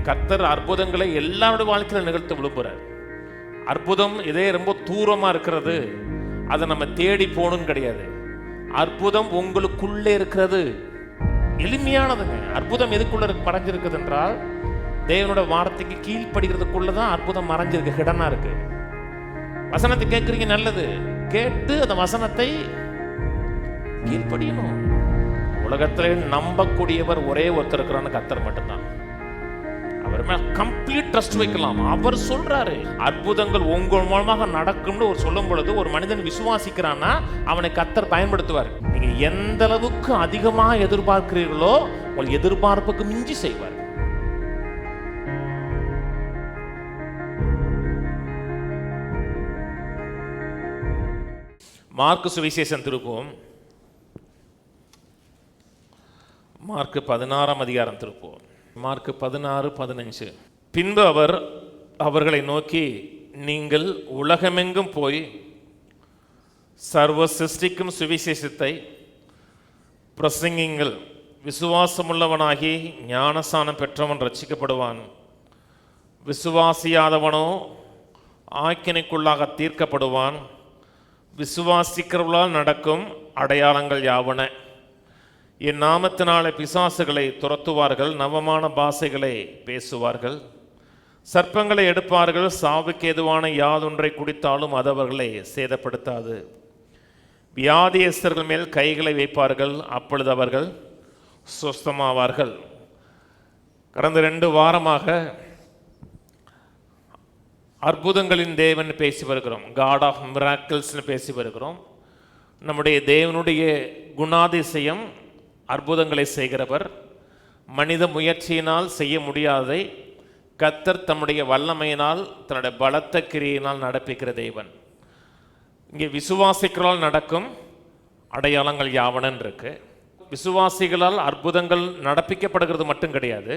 கர்த்தர் அற்புதங்களை எல்லாருடைய வாழ்க்கையில நிகழ்த்த விரும்புகிறார். அற்புதம் இதே ரொம்ப தூரமா இருக்கிறது, அதை நம்ம தேடி போகணும்னு கிடையாது. அற்புதம் உங்களுக்குள்ளே இருக்கிறது. எளிமையானதுங்க. அற்புதம் எதுக்குள்ள மறைஞ்சிருக்குது என்றால், தேவனோட வார்த்தைக்கு கீழ்ப்படுகிறதுக்குள்ளதான் அற்புதம் மறைஞ்சிருக்கு, ஹிடனா இருக்கு. வசனத்தை கேட்குறீங்க, நல்லது. கேட்டு அந்த வசனத்தை கீழ்ப்படியணும். உலகத்திலே நம்பக்கூடியவர் ஒரே ஒருத்தர் இருக்கிறான்னு கர்த்தர் மட்டும்தான். அவர் மேல கம்ப்ளீட் ட்ரஸ்ட் வைக்கலாம். அவர் சொல்றாரு அற்புதங்கள் உங்கள் மூலமாக நடக்கும்னு ஒரு சொல்லும் பொழுது ஒரு மனிதன் விசுவாசிக்கிறான்னா அவனை கர்த்தர் பயன்படுத்துவார். நீங்க எந்த அளவுக்கு அதிகமாக எதிர்பார்க்கிறீர்களோ உங்கள் எதிர்பார்ப்புக்கு மிஞ்சி செய்வார். மார்க்கு சுவிசேஷம் திருப்போம். மார்க்கு 16ஆம் அதிகாரம் திருப்போம். மார்க்கு 16:15. பின்பு அவர் அவர்களை நோக்கி, நீங்கள் உலகமெங்கும் போய் சர்வ சிருஷ்டிக்கும் சுவிசேஷத்தை பிரசங்கிங்கள். விசுவாசமுள்ளவனாகி ஞானஸ்நானம் பெற்றவன் ரட்சிக்கப்படுவான், விசுவாசியாதவனோ ஆக்கினைக்குள்ளாக தீர்க்கப்படுவான். விசுவாசிக்கிறவர்களால் நடக்கும் அடையாளங்கள் யாவன: என் நாமத்தினாலே பிசாசுகளை துரத்துவார்கள், நவமான பாஷைகளை பேசுவார்கள், சர்ப்பங்களை எடுப்பார்கள், சாவுக்கு ஏதுவான யாதொன்றை குடித்தாலும் அது அவர்களை சேதப்படுத்தாது. வியாதியஸ்தர்கள் மேல் கைகளை வைப்பார்கள், அப்பொழுது அவர்கள் சுஸ்தமாவார்கள். கடந்த 2 வாரமாக அற்புதங்களின் தேவன் பேசி வருகிறோம். காட் ஆஃப் மிராக்கிள்ஸ்னு பேசி வருகிறோம். நம்முடைய தேவனுடைய குணாதிசயம் அற்புதங்களை செய்கிறவர். மனித முயற்சியினால் செய்ய முடியாதை கர்த்தர் தம்முடைய வல்லமையினால் தன்னுடைய பலத்த கிரியினால் நடப்பிக்கிற தேவன். இங்கே விசுவாசிகளால் நடக்கும் அடையாளங்கள் யாவனன் இருக்கு. விசுவாசிகளால் அற்புதங்கள் நடப்பிக்கப்படுகிறது மட்டும் கிடையாது,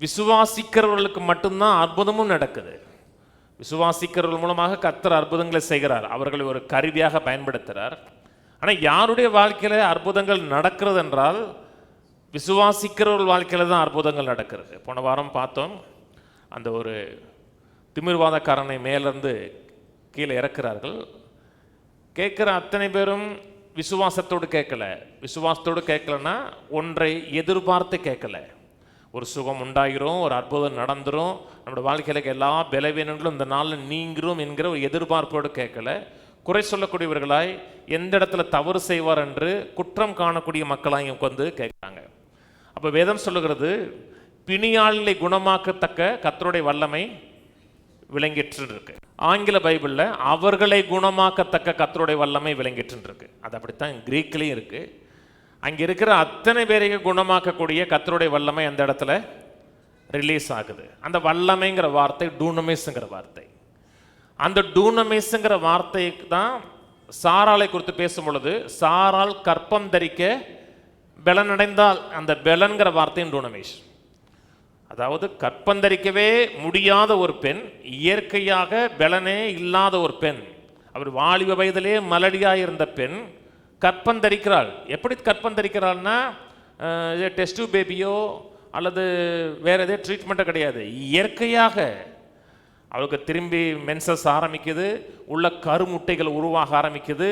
விசுவாசிக்கிறவர்களுக்கு மட்டும்தான் அற்புதமும் நடக்குது. விசுவாசிக்கிறவர்கள் மூலமாக கர்த்தர் அற்புதங்களை செய்கிறார், அவர்களை ஒரு கருவியாக பயன்படுத்துகிறார். ஆனால் யாருடைய வாழ்க்கையில் அற்புதங்கள் நடக்கிறது என்றால் விசுவாசிக்கிறவர்கள் வாழ்க்கையில் தான் அற்புதங்கள் நடக்கிறது. போன வாரம் பார்த்தோம், அந்த ஒரு திமிர்வாதக்காரனை மேலிருந்து கீழே இறக்குறார்கள். கேட்குற அத்தனை பேரும் விசுவாசத்தோடு கேட்கல. விசுவாசத்தோடு கேட்கலன்னா ஒன்றை எதிர்பார்த்து கேட்கல. ஒரு சுகம் உண்டாகிறோம், ஒரு அற்புதம் நடந்துரும், நம்மளோட வாழ்க்கையில் எல்லா பலவீனங்களும் இந்த நாளில் நீங்கிறோம் என்கிற ஒரு எதிர்பார்ப்போடு கேட்கல. குறை சொல்லக்கூடியவர்களாய், எந்த இடத்துல தவறு செய்வார் என்று குற்றம் காணக்கூடிய மக்களாக உட்கார்ந்து கேட்குறாங்க. அப்போ வேதம் சொல்லுகிறது, பிணியாளை குணமாக்கத்தக்க கர்த்தருடைய வல்லமை விளங்கிட்டு இருக்கு. ஆங்கில பைபிளில் அவர்களை குணமாக்கத்தக்க கர்த்தருடைய வல்லமை விளங்கிட்டு இருக்கு. அது அப்படித்தான் கிரீக்லேயும் இருக்கு. அங்கே இருக்கிற அத்தனை பேரையும் குணமாக்கக்கூடிய கர்த்தருடைய வல்லமை அந்த இடத்துல ரிலீஸ் ஆகுது. அந்த வல்லமைங்கிற வார்த்தை டூனமிஸ்ங்கிற வார்த்தை. அந்த டூனமிஸ்ங்கிற வார்த்தைக்கு தான் சாராளை குறித்து பேசும் பொழுது, சாரால் கற்பம் தரிக்க பெலனடைந்தால், அந்த பெலன்கிற வார்த்தையும் டூனமிஸ். அதாவது கற்பந்தரிக்கவே முடியாத ஒரு பெண், இயற்கையாக பெலனே இல்லாத ஒரு பெண், அவர் வாலிப வயதிலே மலடியாக இருந்த பெண் கற்பந்தரிக்கிறாள். எப்படி கற்பந்தரிக்கிறாள்னா, டெஸ்ட் பேபியோ அல்லது வேற எதே ட்ரீட்மெண்ட்டோ கிடையாது. இயற்கையாக அவளுக்கு திரும்பி மென்சஸ் ஆரம்பிக்குது, உள்ள கருமுட்டைகள் உருவாக ஆரம்பிக்குது,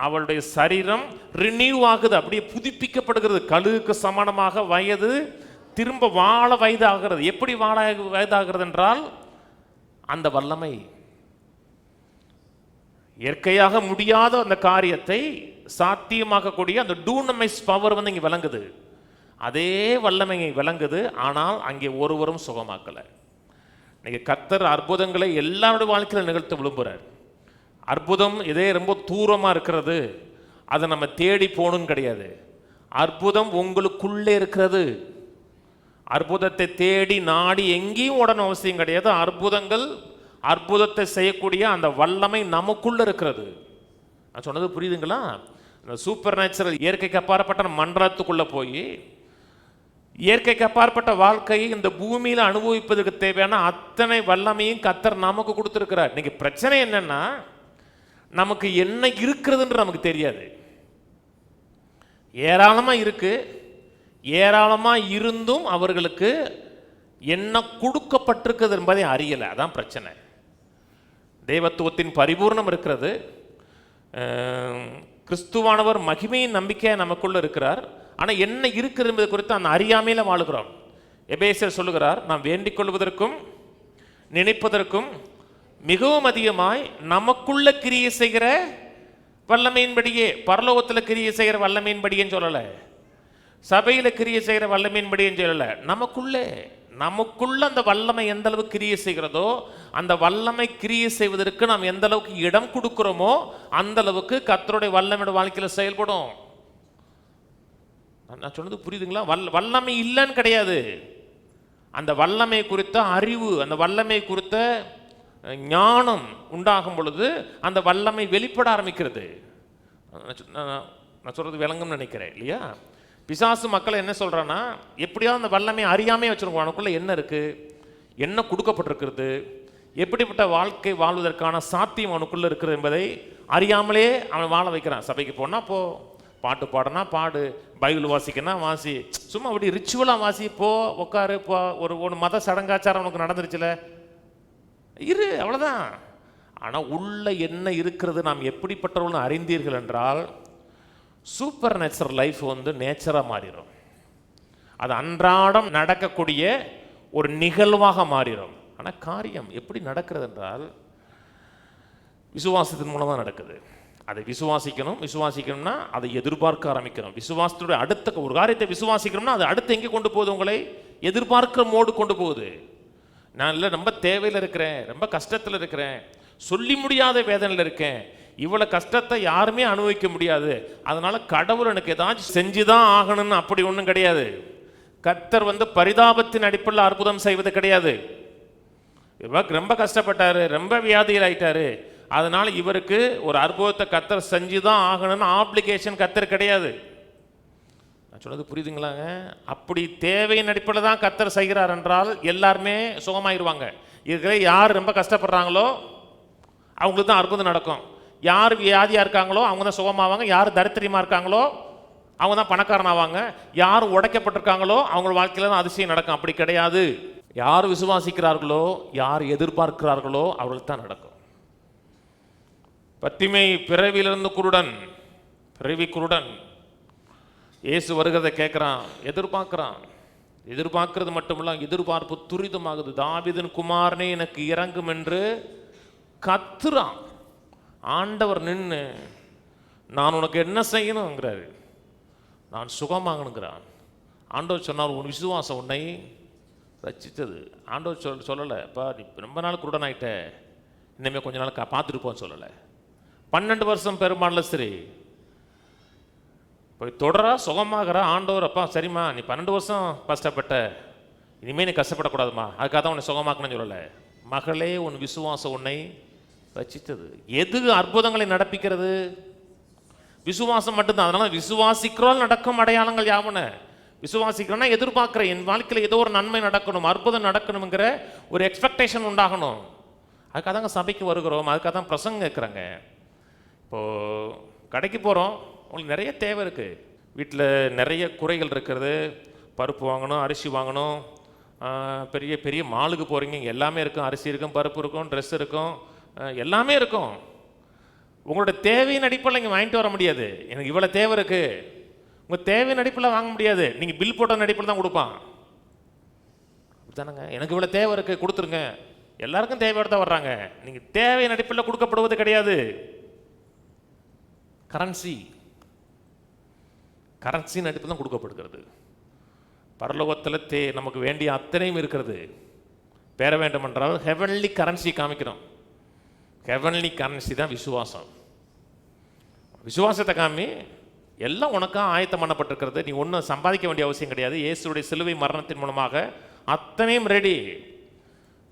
அவளுடைய சரீரம் ரினியூ ஆகுது, அப்படியே புதுப்பிக்கப்படுகிறது. கழுகுக்கு சமானமாக வயது திரும்ப வாழ வயதாகிறது. எப்படி வாழ வயதாகிறது என்றால் அந்த வல்லமை, இயற்கையாக முடியாத அந்த காரியத்தை சாத்தியமாக்கக்கூடிய அந்த டூனமைஸ் பவர் வந்து இங்கே விளங்குது. அதே வல்லமை விளங்குது. ஆனால் அங்கே ஒருவரும் சுகமாக்கலை. இன்னைக்கு கர்த்தர் அற்புதங்களை எல்லாருடைய வாழ்க்கையில் நிகழ்த்த விரும்புகிறார். அற்புதம் இதே ரொம்ப தூரமாக இருக்கிறது, அதை நம்ம தேடி போகணும்னு கிடையாது. அற்புதம் உங்களுக்குள்ளே இருக்கிறது. அற்புதத்தை தேடி நாடி எங்கேயும் உடனே அவசியம் கிடையாது. அற்புதத்தை செய்யக்கூடிய அந்த வல்லமை நமக்குள்ள இருக்கிறது. நான் சொன்னது புரியுதுங்களா? இந்த சூப்பர் நேச்சுரல், இயற்கைக்கு அப்பாற்பட்ட மன்றத்துக்குள்ள போய் இயற்கைக்கு அப்பாற்பட்ட வாழ்க்கையை இந்த பூமியில் அனுபவிப்பதற்கு தேவையான அத்தனை வல்லமையும் கர்த்தர் நமக்கு கொடுத்துருக்கிறார். இன்னைக்கு பிரச்சனை என்னன்னா, நமக்கு என்ன இருக்கிறதுன்ற நமக்கு தெரியாது. ஏராளமாக இருக்கு, ஏராளமாக இருந்தும் அவர்களுக்கு என்ன கொடுக்கப்பட்டிருக்குது என்பதை அறியலை. அதான் பிரச்சனை. தெய்வத்துவத்தின் பரிபூர்ணம் இருக்கிறது. கிறிஸ்துவானவர் மகிமையின் நம்பிக்கையாக நமக்குள்ள இருக்கிறார். ஆனால் என்ன இருக்குது என்பது குறித்து அந்த அறியாமையில் வாழுகிறோம். எபேசியர் சொல்லுகிறார், நாம் வேண்டிக் கொள்வதற்கும் நினைப்பதற்கும் மிகவும் அதிகமாய் நமக்குள்ள கிரியை செய்கிற வல்லமையின்படியே. பரலோகத்தில் கிரியை செய்கிற வல்லமையின்படியேன்னு சொல்லலை, சபையில் கிரியை செய்கிற வல்லமையின்படியேன்னு சொல்லலை. நமக்குள்ள அந்த வல்லமை எந்த அளவுக்கு கிரியை செய்கிறதோ, அந்த வல்லமை கிரியை செய்வதற்கு நாம் எந்த அளவுக்கு இடம் கொடுக்கிறோமோ அந்த அளவுக்கு கர்த்தருடைய வல்லமையோட வாழ்க்கையில் செயல்படும். நான் சொன்னது புரியுதுங்களா? வல்லமை இல்லைன்னு கிடையாது. அந்த வல்லமை குறித்த அறிவு, அந்த வல்லமை குறித்த ஞானம் உண்டாகும் பொழுது அந்த வல்லமை வெளிப்பட ஆரம்பிக்கிறது. நான் சொல்றது விளங்கும்னு நினைக்கிறேன் இல்லையா? பிசாசு மக்களை என்ன சொல்றான்னா, எப்படியாவது அந்த வல்லமை அறியாமே வச்சிருக்கோம். அவனுக்குள்ள என்ன இருக்கு, என்ன கொடுக்கப்பட்டிருக்கிறது, எப்படிப்பட்ட வாழ்க்கை வாழ்வதற்கான சாத்தியம் அவனுக்குள்ள இருக்கிறது என்பதை அறியாமலே அவன் வாழ வைக்கிறான். சபைக்கு போனா போ, பாட்டு பாடனா பாடு, பைபிள் வாசிக்கனா வாசி, சும்மா அப்படி ரிச்சுவலாக வாசி, போ உட்காரு, போ ஒரு மத சடங்காச்சாரம் உனக்கு நடந்துருச்சுல, இரு, அவ்வளோதான். ஆனால் உள்ள என்ன இருக்கிறது, நாம் எப்படிப்பட்டவர்கள் அறிந்தீர்கள் என்றால் சூப்பர் நேச்சுரல் லைஃப் நேச்சராக மாறிடும். அது அன்றாடம் நடக்கக்கூடிய ஒரு நிகழ்வாக மாறிடும். ஆனால் காரியம் எப்படி நடக்கிறது என்றால் விசுவாசத்தின் மூலமாக நடக்குது. அதை விசுவாசிக்கணும்னா அதை எதிர்பார்க்க ஆரம்பிக்கணும். விசுவாசத்துடைய அடுத்த ஒரு காரியத்தை விசுவாசிக்கணும்னா அது அடுத்து எங்கே கொண்டு போகுது, உங்களை எதிர்பார்க்கிற மோடு கொண்டு போகுது. நான் இல்லை ரொம்ப தேவையில் இருக்கிறேன், ரொம்ப கஷ்டத்தில் இருக்கிறேன், சொல்லி முடியாத வேதனையில் இருக்கேன், இவ்வளோ கஷ்டத்தை யாருமே அனுபவிக்க முடியாது, அதனால கடவுள் எனக்கு ஏதாச்சும் செஞ்சுதான் ஆகணும்னு அப்படி ஒன்றும் கிடையாது. கர்த்தர் பரிதாபத்தின் அடிப்படையில் அற்புதம் செய்வது கிடையாது. இவர் ரொம்ப கஷ்டப்பட்டாரு, ரொம்ப வியாதியில் ஆயிட்டாரு, அதனால இவருக்கு ஒரு அற்புதத்தை கர்த்தர் செஞ்சுதான் ஆகணும்னு ஆப்ளிகேஷன் கர்த்தர் கிடையாது. நான் சொன்னது புரியுதுங்களாங்க? அப்படி தேவையின் அடிப்படையில் தான் கர்த்தர் செய்கிறார் என்றால் எல்லாருமே சுகமாயிருவாங்க. இதுல யார் ரொம்ப கஷ்டப்படுறாங்களோ அவங்களுக்கு தான் அற்புதம் நடக்கும். யார் வியாதியாக இருக்காங்களோ அவங்க தான் சுகமாவாங்க. யார் தரித்திரமாக இருக்காங்களோ அவங்க தான் பணக்காரன் ஆவாங்க. யார் உடைக்கப்பட்டிருக்காங்களோ அவங்க வாழ்க்கையில் தான் அதிசயம் நடக்கும். அப்படி கிடையாது. யார் விசுவாசிக்கிறார்களோ, யார் எதிர்பார்க்கிறார்களோ அவர்களுக்கு தான் நடக்கும். பத்திமை பிறவியிலிருந்து குருடன், பிறவி குருடன், இயேசு வருகிறத கேட்குறான், எதிர்பார்க்குறான். எதிர்பார்க்கறது மட்டுமில்ல, எதிர்பார்ப்பு துரிதமாகுது. தாவீதின் குமாரனே எனக்கு இறங்கும் என்று கத்துறான். ஆண்டவர் நின்று நான் உனக்கு என்ன செய்யணுங்கிறாரு, நான் சுகமாகணுங்கிறான். ஆண்டவர் சொன்னார், உன் விசுவாசம் உன்னை ரட்சித்தது. ஆண்டவர் சொல்லலை, அப்பா நீ ரொம்ப நாள் குருடன் ஆகிட்ட, இனிமேல் கொஞ்ச நாள் பார்த்துருப்போன்னு சொல்லலை. 12 வருஷம் பெருமாளில் சரி போய் தொடரா சுகமாகறா. ஆண்டவர், அப்பா சரிம்மா நீ 12 வருஷம் கஷ்டப்பட்ட, இனிமேல் நீ கஷ்டப்படக்கூடாதுமா, அதுக்காக தான் உன்னை சுகமாக்கணும்னு சொல்லலை. மகளே உன் விசுவாசம் உன்னை ரட்சித்தது. எது அற்புதங்களை நடப்பிக்கிறது? விசுவாசம் மட்டும்தான். அதனால விசுவாசிக்கிறோம் நடக்கும் அடையாளங்கள் யாவன. விசுவாசிக்கிறோன்னா எதிர்பார்க்கிறேன், என் வாழ்க்கையில் ஏதோ ஒரு நன்மை நடக்கணும், அற்புதம் நடக்கணுங்கிற ஒரு எக்ஸ்பெக்டேஷன் உண்டாகணும். அதுக்காக தாங்க சபைக்கு வருகிறோம், அதுக்காக தான் பிரசங்கம் கேட்குறாங்க. இப்போது கடைக்கு போகிறோம், உங்களுக்கு நிறைய தேவை இருக்குது, வீட்டில் நிறைய குறைகள் இருக்கிறது, பருப்பு வாங்கணும், அரிசி வாங்கணும், பெரிய பெரிய மாலுக்கு போகிறீங்க, எல்லாமே இருக்கும், அரிசி இருக்கும், பருப்பு இருக்கும், ட்ரெஸ் இருக்கும், எல்லாமே இருக்கும். உங்களோட தேவையின் அடிப்படையில் இங்கே வாங்கிட்டு வர முடியாது. எனக்கு இவ்வளோ தேவை இருக்குது, உங்கள் தேவையின் அடிப்படையில் வாங்க முடியாது. நீங்கள் பில் போட்ட அடிப்படையில் தான் கொடுப்பான். அப்படித்தானங்க? எனக்கு இவ்வளோ தேவை இருக்குது கொடுத்துருங்க, எல்லாருக்கும் தேவையோடு தான் வர்றாங்க. நீங்கள் தேவையின் அடிப்படையில் கொடுக்கப்படுவது கிடையாது. கரன்சின் அடிப்படையில் தான் கொடுக்கப்படுகிறது. பரலோகத்தில் நமக்கு வேண்டிய அத்தனையும் இருக்கிறது. பெற வேண்டும் என்றால் ஹெவன்லி கரன்சி காமிக்கிறோம். ஹெவன்லி கரன்சி தான் விசுவாசம். விசுவாசத்தை காமி, எல்லாம் உனக்காக ஆயத்தம் பண்ணப்பட்டிருக்கிறது, நீ ஒன்றும் சம்பாதிக்க வேண்டிய அவசியம் கிடையாது. இயேசுடைய சிலுவை மரணத்தின் மூலமாக அத்தனையும் ரெடி.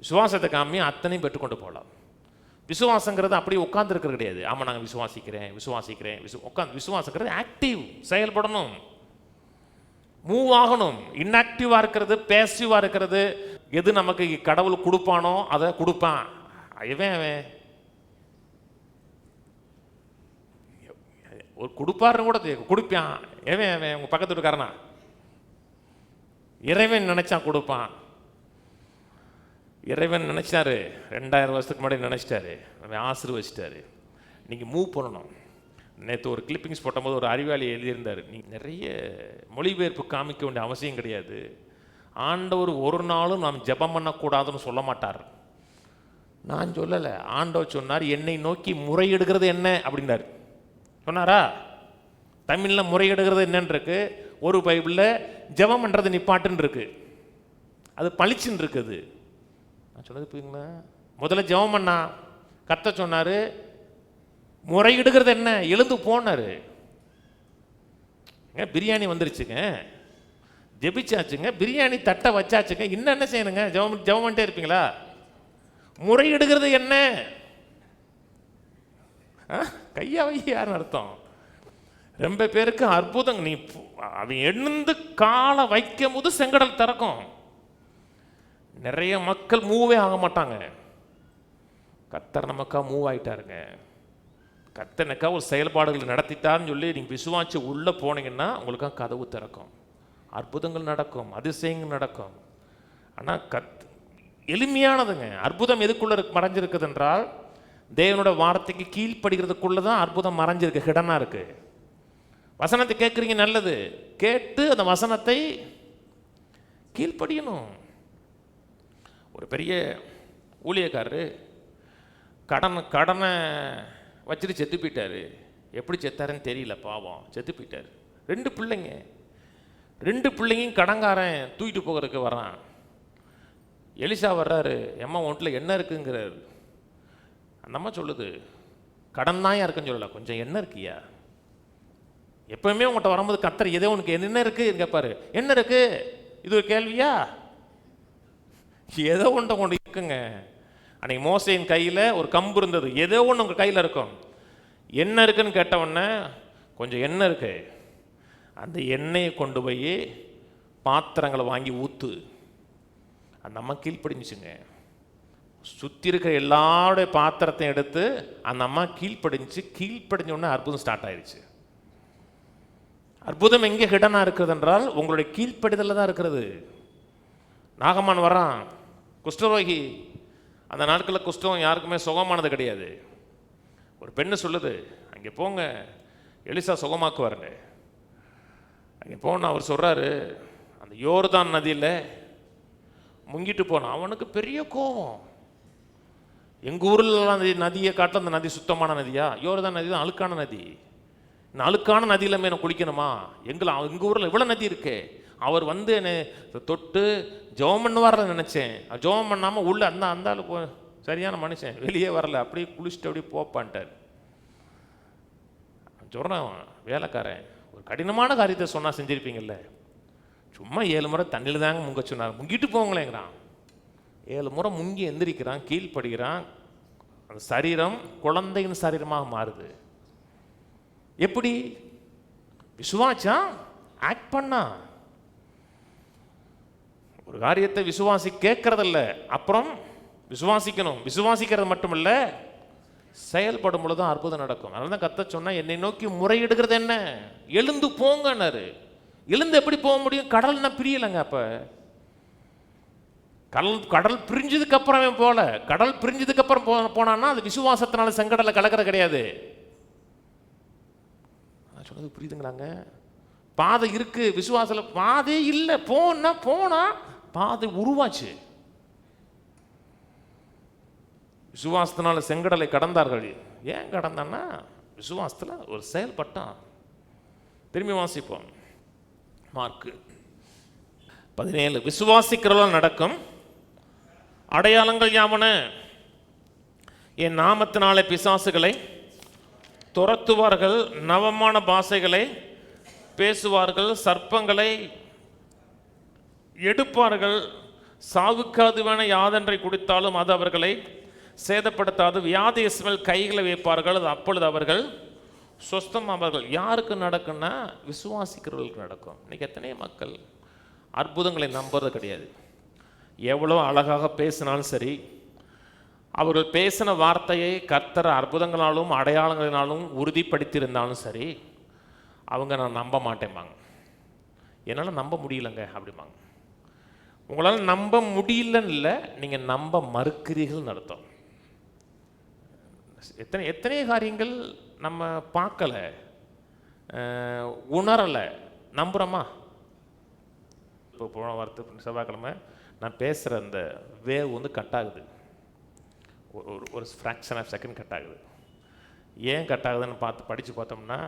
விசுவாசத்தை காமி, அத்தனையும் பெற்றுக்கொண்டு போகலாம். விசுவாசங்கிறது அப்படியே உட்கார்ந்துருக்கிறது கிடையாது. ஆமாம் நாங்கள் விசுவாசிக்கிறேன் உட்காந்து. விசுவாசங்கிறது ஆக்டிவ், செயல்படணும், மூவ் ஆகணும். இன்ஆக்டிவாக இருக்கிறது, பேசிவாக இருக்கிறது. எது நமக்கு கடவுள் கொடுப்பானோ அதை கொடுப்பான். அவன் ஒரு கொடுப்பாருன்னு கூட கொடுப்பான். அவன் உங்கள் பக்கத்து வீட்டுக்காரனா? இறைவன் நினைச்சான் கொடுப்பான். இறைவன் நினச்சாரு, 2000 வருஷத்துக்கு முன்னாடி நினச்சிட்டாரு, அவன் ஆசீர்வதிச்சிட்டாரு. நீங்கள் மூவ் பண்ணணும். நேற்று ஒரு கிளிப்பிங்ஸ் போட்டபோது ஒரு அறிவாளி எழுதியிருந்தார், நீங்கள் நிறைய மொழிபெயர்ப்பு காமிக்க வேண்டிய அவசியம் கிடையாது, ஆண்டவர் ஒரு நாளும் நாம் ஜெபம் பண்ணக்கூடாதுன்னு சொல்ல மாட்டார். நான் சொல்லலை, ஆண்டவர் சொன்னார், என்னை நோக்கி முறையிடுகிறது என்ன அப்படின்னார். சொன்னாரா? தமிழில் முறையிடுகிறது என்னன்னு இருக்கு, ஒரு பைபிளில் ஜெபம் பண்ணுறது நிப்பாட்டுன்னு இருக்கு. அது பளிச்சுன்னு இருக்குது. நான் சொன்னது புரியுங்களா? முதல்ல ஜெபம் பண்ணா, கர்த்தர் சொன்னார் முறையிடுகிறது என்ன, எழுந்து போனார். பிரியாணி வந்துருச்சுங்க, ஜெபிச்சாச்சுங்க, பிரியாணி தட்டை வச்சாச்சுங்க, இன்னும் என்ன செய்யணுங்க? ஜெபம் பண்ணிட்டே இருப்பீங்களா? முறையிடுகிறது என்ன? கையா வையான்னு அர்த்தம். ரொம்ப பேருக்கு அற்புதம். நீ அவன் எழுந்து காலை வைக்கும் போது செங்கடல் திறக்கும். நிறைய மக்கள் மூவே ஆக மாட்டாங்க. கர்த்தர் நமக்கா மூவ் ஆகிட்டாருங்க. கர்த்தனுக்கா ஒரு செயல்பாடுகள் நடத்திட்டான்னு சொல்லி நீங்கள் விசுவாசி உள்ளே போனீங்கன்னா உங்களுக்காக கதவு திறக்கும், அற்புதங்கள் நடக்கும், அதிசயங்கள் நடக்கும். ஆனால் எளிமையானதுங்க. அற்புதம் எதுக்குள்ளே மறைஞ்சிருக்குது என்றால், தேவனோட வார்த்தைக்கு கீழ்ப்படுகிறதுக்குள்ளே தான் அற்புதம் மறைஞ்சிருக்கு, ஹிடனாக இருக்குது. வசனத்தை கேட்குறீங்க, நல்லது, கேட்டு அந்த வசனத்தை கீழ்ப்படியணும். ஒரு பெரிய ஊழியக்காரரு கடனை வச்சுட்டு செத்து போயிட்டார். எப்படி செத்தாருன்னு தெரியல, பாவம் செத்து போயிட்டார். 2 பிள்ளைங்க, 2 பிள்ளைங்க கடன்காரன் தூக்கிட்டு போகிறதுக்கு வரான். எலிசா வர்றாரு, அம்மா ஒன்றில் என்ன இருக்குங்கிறார். அந்த அம்மா சொல்லுது, கடன் தான் இருக்குன்னு சொல்லலை, கொஞ்சம் என்ன இருக்கியா? எப்பவுமே உங்கள்கிட்ட வரும்போது கர்த்தர் ஏதோ உனக்கு என்ன இருக்குது கேட்பாரு. என்ன இருக்கு? இது ஒரு கேள்வியா? ஏதோ ஒன்றை கொண்டு இருக்குங்க. அன்னைக்கு மோசையின் கையில் ஒரு கம்பு இருந்தது, ஏதோ ஒன்று உங்கள் கையில் இருக்கும். என்ன இருக்குன்னு கேட்ட உடனே, கொஞ்சம் எண்ணெய் இருக்கு, அந்த எண்ணெயை கொண்டு போய் பாத்திரங்களை வாங்கி ஊற்று. அந்த அம்மா கீழ்ப்படிஞ்சுங்க. சுற்றி இருக்கிற எல்லாருடைய பாத்திரத்தையும் எடுத்து அந்த அம்மா கீழ்ப்படிஞ்ச உடனே அற்புதம் ஸ்டார்ட் ஆயிடுச்சு. அற்புதம் எங்கே ஹிடனாக இருக்கிறது என்றால் உங்களுடைய கீழ்ப்படிதலில் தான் இருக்கிறது. நாகமான் வரான், குஷ்டரோகி. அந்த நாட்களில் குஷ்டம் யாருக்குமே சுகமானது கிடையாது. ஒரு பெண்ணு சொல்லுது, அங்கே போங்க, எலிசா சுகமாக்குவாருங்க. அங்கே போன அவர் சொல்கிறாரு, அந்த யோர்தான் நதியில் முங்கிட்டு போனான். அவனுக்கு பெரிய கோபம். எங்கள் ஊரில் நதியை காட்ட அந்த நதி சுத்தமான நதியா? யோர்தான் நதி தான் அழுக்கான நதி. இந்த அழுக்கான நதியில் நான் குளிக்கணுமா? எங்கள் ஊரில் இவ்வளோ நதி இருக்கு. அவர் வந்து என்னை தொட்டு ஜெபம் பண்ணுவார்ல நினச்சேன். ஜெபம் பண்ணாமல் உள்ள அந்த ஆளு சரியான மனுஷன், வெளியே வரல, அப்படியே குளிச்சுட்டு அப்படியே போப்பான்ட்டார். சொல்கிறான் வேலைக்காரன், ஒரு கடினமான காரியத்தை சொன்னால் செஞ்சுருப்பீங்கல்ல, சும்மா 7 முறை தண்ணியில் தாங்க முங்க சொன்னார், முங்கிட்டு போங்களேங்கிறான். 7 முறை முங்கி எந்திரிக்கிறான், கீழ்ப்படுகிறான். அந்த சரீரம் குழந்தையின் சரீரமாக மாறுது. எப்படி? விசுவாசா ஆக்ட் பண்ணா. ஒரு காரியத்தை விசுவாசி கேட்கறதில்ல, அப்புறம் விசுவாசிக்கணும். விசுவாசிக்கிறது மட்டும் இல்லை, செயல்படும் பொழுது தான் அற்புதம் நடக்கும். அதனால தான் கர்த்தர் சொன்னா, என்னை நோக்கி முறையிடுகிறது என்ன, எழுந்து போங்கன்னாரு. எழுந்து எப்படி போக முடியும்? கடல்னா பிரியலைங்க. அப்ப கடல் பிரிஞ்சதுக்கு அப்புறமே போல, கடல் பிரிஞ்சதுக்கு அப்புறம் போனான்னா அது விசுவாசத்தினால செங்கடலை கலக்கிறது கிடையாது. சொன்னது புரியுதுங்களாங்க? பாதை இருக்கு, விசுவாசல பாதை இல்லை. போனா பாதை உருவாச்சு. விசுவாசத்தினால செங்கடலை கடந்தார்கள். ஏன் கடந்தான்னா விசுவாசத்தில் ஒரு செயல்பட்டான். திரும்பி வாசிப்போம், மார்க்கு 17. விசுவாசிக்கிறவர்கள் நடக்கும் அடையாளங்கள் யாவன, என் நாமத்தினாலே பிசாசுகளை துரத்துவார்கள், நவமான பாஷைகளை பேசுவார்கள், சர்ப்பங்களை எடுப்பார்கள், சாவுக்காதுவான யாதொன்றை குடித்தாலும் அது அவர்களை சேதப்படுத்தாது, வியாதி இஸ்மேல் கைகளை வைப்பார்கள், அது அப்பொழுது அவர்கள் சொஸ்தமாவார்கள். யாருக்கு நடக்குன்னா விசுவாசிக்கிறவர்களுக்கு நடக்கும். இன்னைக்கு எத்தனை மக்கள் அற்புதங்களை நம்புறது கிடையாது. எவ்வளோ அழகாக பேசினாலும் சரி, அவர்கள் பேசின வார்த்தையை கர்த்தர் அற்புதங்களாலும் அடையாளங்களினாலும் உறுதிப்படுத்தியிருந்தாலும் சரி, அவங்க நான் நம்ப மாட்டேம்பாங்க. என்னால் நம்ப முடியலங்க அப்படிம்பாங்க. உங்களால் நம்ப முடியலன்னு இல்லை, நீங்கள் நம்ப மறுக்கிறீர்கள்னு அர்த்தம். எத்தனையோ காரியங்கள் நம்ம பார்க்கலை, உணரலை, நம்புகிறோமா? இப்போ போன வாரத்து செவ்வாய்க்கிழமை நான் பேசுகிற அந்த வேவ் வந்து கட் ஆகுது, ஒரு ஃப்ராக்ஷன் ஆஃப் செகண்ட் கட் ஆகுது. ஏன் கட் ஆகுதுன்னு படித்து பார்த்தோம்னா,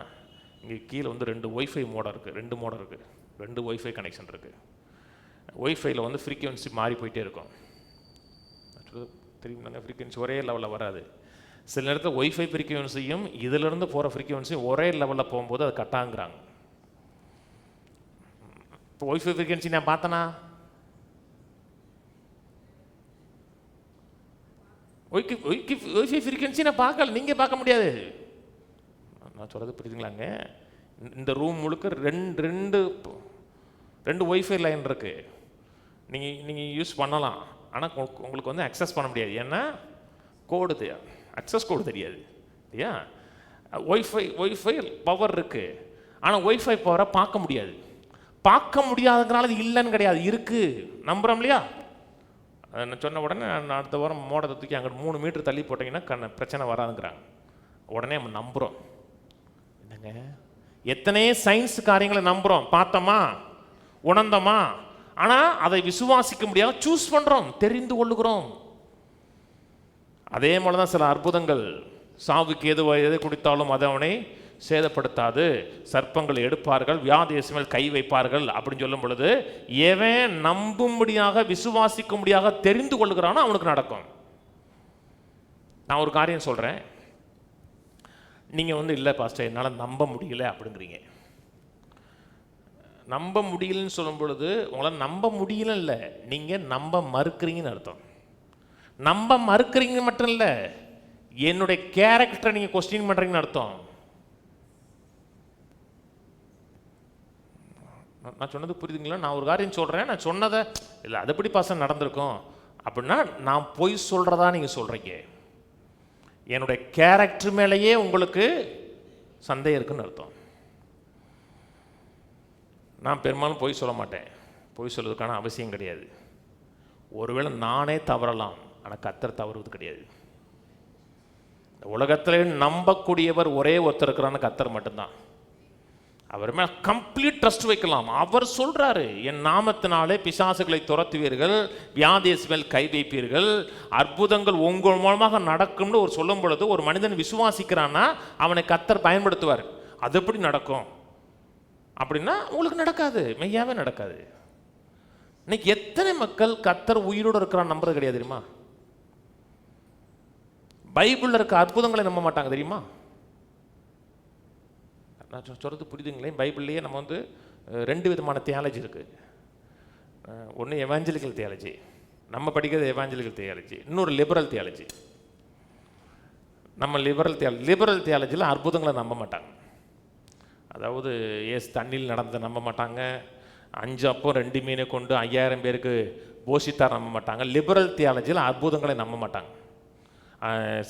இங்கே கீழே வந்து 2 ஒய்ஃபை மோடம் இருக்குது, 2 மோடம் இருக்குது, 2 ஒய்ஃபை கனெக்ஷன் இருக்குது. ஒய்ஃபைல வந்து ஃப்ரீக்வன்சி மாறி போயிட்டே இருக்கும். தெரியுமாங்க, ஃப்ரீக்வன்சி ஒரே லெவலில் வராது. சில நேரத்தில் ஒய்ஃபை ஃப்ரீக்வன்சியும் இதிலிருந்து போகிற ஃப்ரீக்வன்சியும் ஒரே லெவலில் போகும்போது அது கட்டாங்கிறாங்க. இப்போ ஒய்ஃபை ஃப்ரீக்வன்சி நான் பார்த்தேனா, ஒய்ஃபை ஃப்ரீக்வன்சி நான் பார்க்கல, நீங்கள் பார்க்க முடியாது. நான் சொல்கிறது புரியுதுங்களாங்க? இந்த ரூம் முழுக்க ரெண்டு ஒய்ஃபை லைன் இருக்குது. நீங்கள் யூஸ் பண்ணலாம், ஆனால் உங்களுக்கு வந்து அக்சஸ் பண்ண முடியாது. ஏன்னா கோடு அக்சஸ் கோடு தெரியாது இல்லையா? ஒய்ஃபை பவர் இருக்குது, ஆனால் ஒய்ஃபை பவரை பார்க்க முடியாது. பார்க்க முடியாதுங்கிறனால அது இல்லைன்னு கிடையாது, இருக்குது. நம்புகிறோம் இல்லையா? நான் சொன்ன உடனே நான் அடுத்த வாரம் மோடத்தை தூக்கி அங்கே 3 மீட்டர் தள்ளி போட்டிங்கன்னா பிரச்சனை வராதுங்கிறாங்க. உடனே நம்ம நம்புகிறோம். என்னங்க, எத்தனை சயின்ஸ் காரியங்களை நம்புகிறோம், பார்த்தோமா, உணர்ந்தோமா, ஆனால் அதை விசுவாசிக்க முடியாமல் சூஸ் பண்ணுறோம், தெரிந்து கொள்ளுகிறோம். அதே போல தான் சில அற்புதங்கள். சாவுக்கு எதை குடித்தாலும் அது அவனை சேதப்படுத்தாது, சர்ப்பங்கள் எடுப்பார்கள், வியாதியஸ் மேல் கை வைப்பார்கள் அப்படின்னு சொல்லும் பொழுது, எவன் நம்பும்படியாக விசுவாசிக்கும்படியாக தெரிந்து கொள்ளுகிறானோ அவனுக்கு நடக்கும். நான் ஒரு காரியம் சொல்கிறேன், நீங்கள் வந்து இல்லை பாஸ்டர் என்னால் நம்ப முடியல அப்படிங்கிறீங்க. நம்ப முடியலன்னு சொல்லும் பொழுது உங்களால் நம்ப முடியல இல்லை, நீங்கள் நம்ப மறுக்கிறீங்கன்னு அர்த்தம். நம்ப மறுக்கிறீங்க மட்டும் இல்லை, என்னுடைய கேரக்டரை நீங்கள் கொஸ்டின் பண்ணுறீங்கன்னு அர்த்தம். நான் சொன்னது புரியுதுங்களா? நான் ஒரு காரியம் சொல்கிறேன், நான் சொன்னதை இல்லை அதுபடி பாசம் நடந்திருக்கும் அப்படின்னா நான் பொய் சொல்கிறதா நீங்கள் சொல்கிறீங்க. என்னுடைய கேரக்டர் மேலேயே உங்களுக்கு சந்தேகம் இருக்குன்னு அர்த்தம். நான் பெரும்பாலும் பொய் சொல்ல மாட்டேன், பொய் சொல்வதற்கான அவசியம் கிடையாது. ஒருவேளை நானே தவறலாம், ஆனால் கர்த்தர் தவறுவது கிடையாது. இந்த உலகத்திலே நம்பக்கூடியவர் ஒரே ஒருத்தர் இருக்கிறான்னு கர்த்தர் மட்டும்தான். அவர் மேலே கம்ப்ளீட் ட்ரஸ்ட் வைக்கலாம். அவர் சொல்கிறாரு, என் நாமத்தினாலே பிசாசுகளை துரத்துவீர்கள், வியாதியஸ் மேல் கை வைப்பீர்கள், அற்புதங்கள் உங்கள் மூலமாக நடக்கும்னு ஒரு சொல்லும் பொழுது ஒரு மனிதன் விசுவாசிக்கிறான்னா அவனை கர்த்தர் பயன்படுத்துவார். அது எப்படி நடக்கும் அப்படின்னா உங்களுக்கு நடக்காது, மெய்யாவே நடக்காது. இன்னைக்கு எத்தனை மக்கள் கர்த்தர் உயிரோடு இருக்கிறான் நம்புறது கிடையாது தெரியுமா? பைபிளில் இருக்க அற்புதங்களை நம்ப மாட்டாங்க தெரியுமா? நான் சொல்கிறது புரியுதுங்களே? பைபிள்லேயே நம்ம வந்து 2 விதமான தியாலஜி இருக்குது. ஒன்று எவாஞ்சலிக்கல் தியாலஜி, நம்ம படிக்கிறது எவாஞ்சலிக்கல் தியாலஜி. இன்னொரு லிபரல் தியாலஜி. நம்ம லிபரல் தியாலஜியில் அற்புதங்களை நம்ப மாட்டாங்க. அதாவது தண்ணியில் நடந்த நம்ப மாட்டாங்க, 5 அப்பம் 2 மீனை கொண்டு 5000 பேருக்கு போஷித்தார் நம்ப மாட்டாங்க. லிபரல் தியாலஜியில் அற்புதங்களை நம்ப மாட்டாங்க.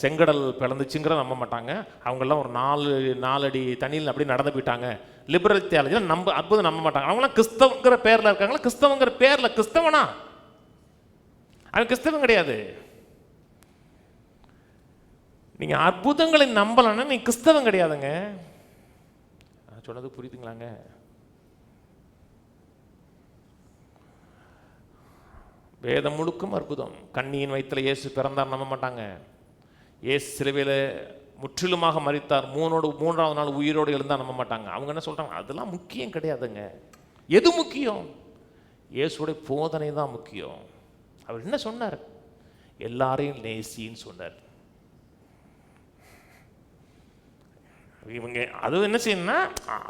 செங்கடல் பிளந்துச்சுங்கிற நம்ப மாட்டாங்க. அவங்கெல்லாம் ஒரு 4 அடி தண்ணியில் அப்படி நடந்து போயிட்டாங்க. லிபரல் தியாலஜியில் அற்புதம் நம்ப மாட்டாங்க. அவங்களாம் கிறிஸ்தவங்கிற பேரில் இருக்காங்களா? கிறிஸ்தவங்கிற பேரில் கிறிஸ்தவனா? அவன் கிறிஸ்தவன் கிடையாது. நீங்கள் அற்புதங்களை நம்பலன்னா நீ கிறிஸ்தவன் கிடையாதுங்க. சொன்னது புரியுதுங்களாங்க? வேதம் முழுக்கும் அற்புதம். கண்ணியின் வயிற்றில் இயேசு பிறந்தார் நம்ப மாட்டாங்க. இயேசு சிலுவையில் முற்றிலுமாக மரித்தார், 3ஆவது நாள் உயிரோடு எழுந்தார் நம்ப மாட்டாங்க. அவங்க என்ன சொல்கிறாங்க? அதெல்லாம் முக்கியம் கிடையாதுங்க. எது முக்கியம்? இயேசுடைய போதனை தான் முக்கியம். அவர் என்ன சொன்னார்? எல்லாரையும் நேசின்னு சொன்னார். இவங்க அது என்ன செய்யணும்னா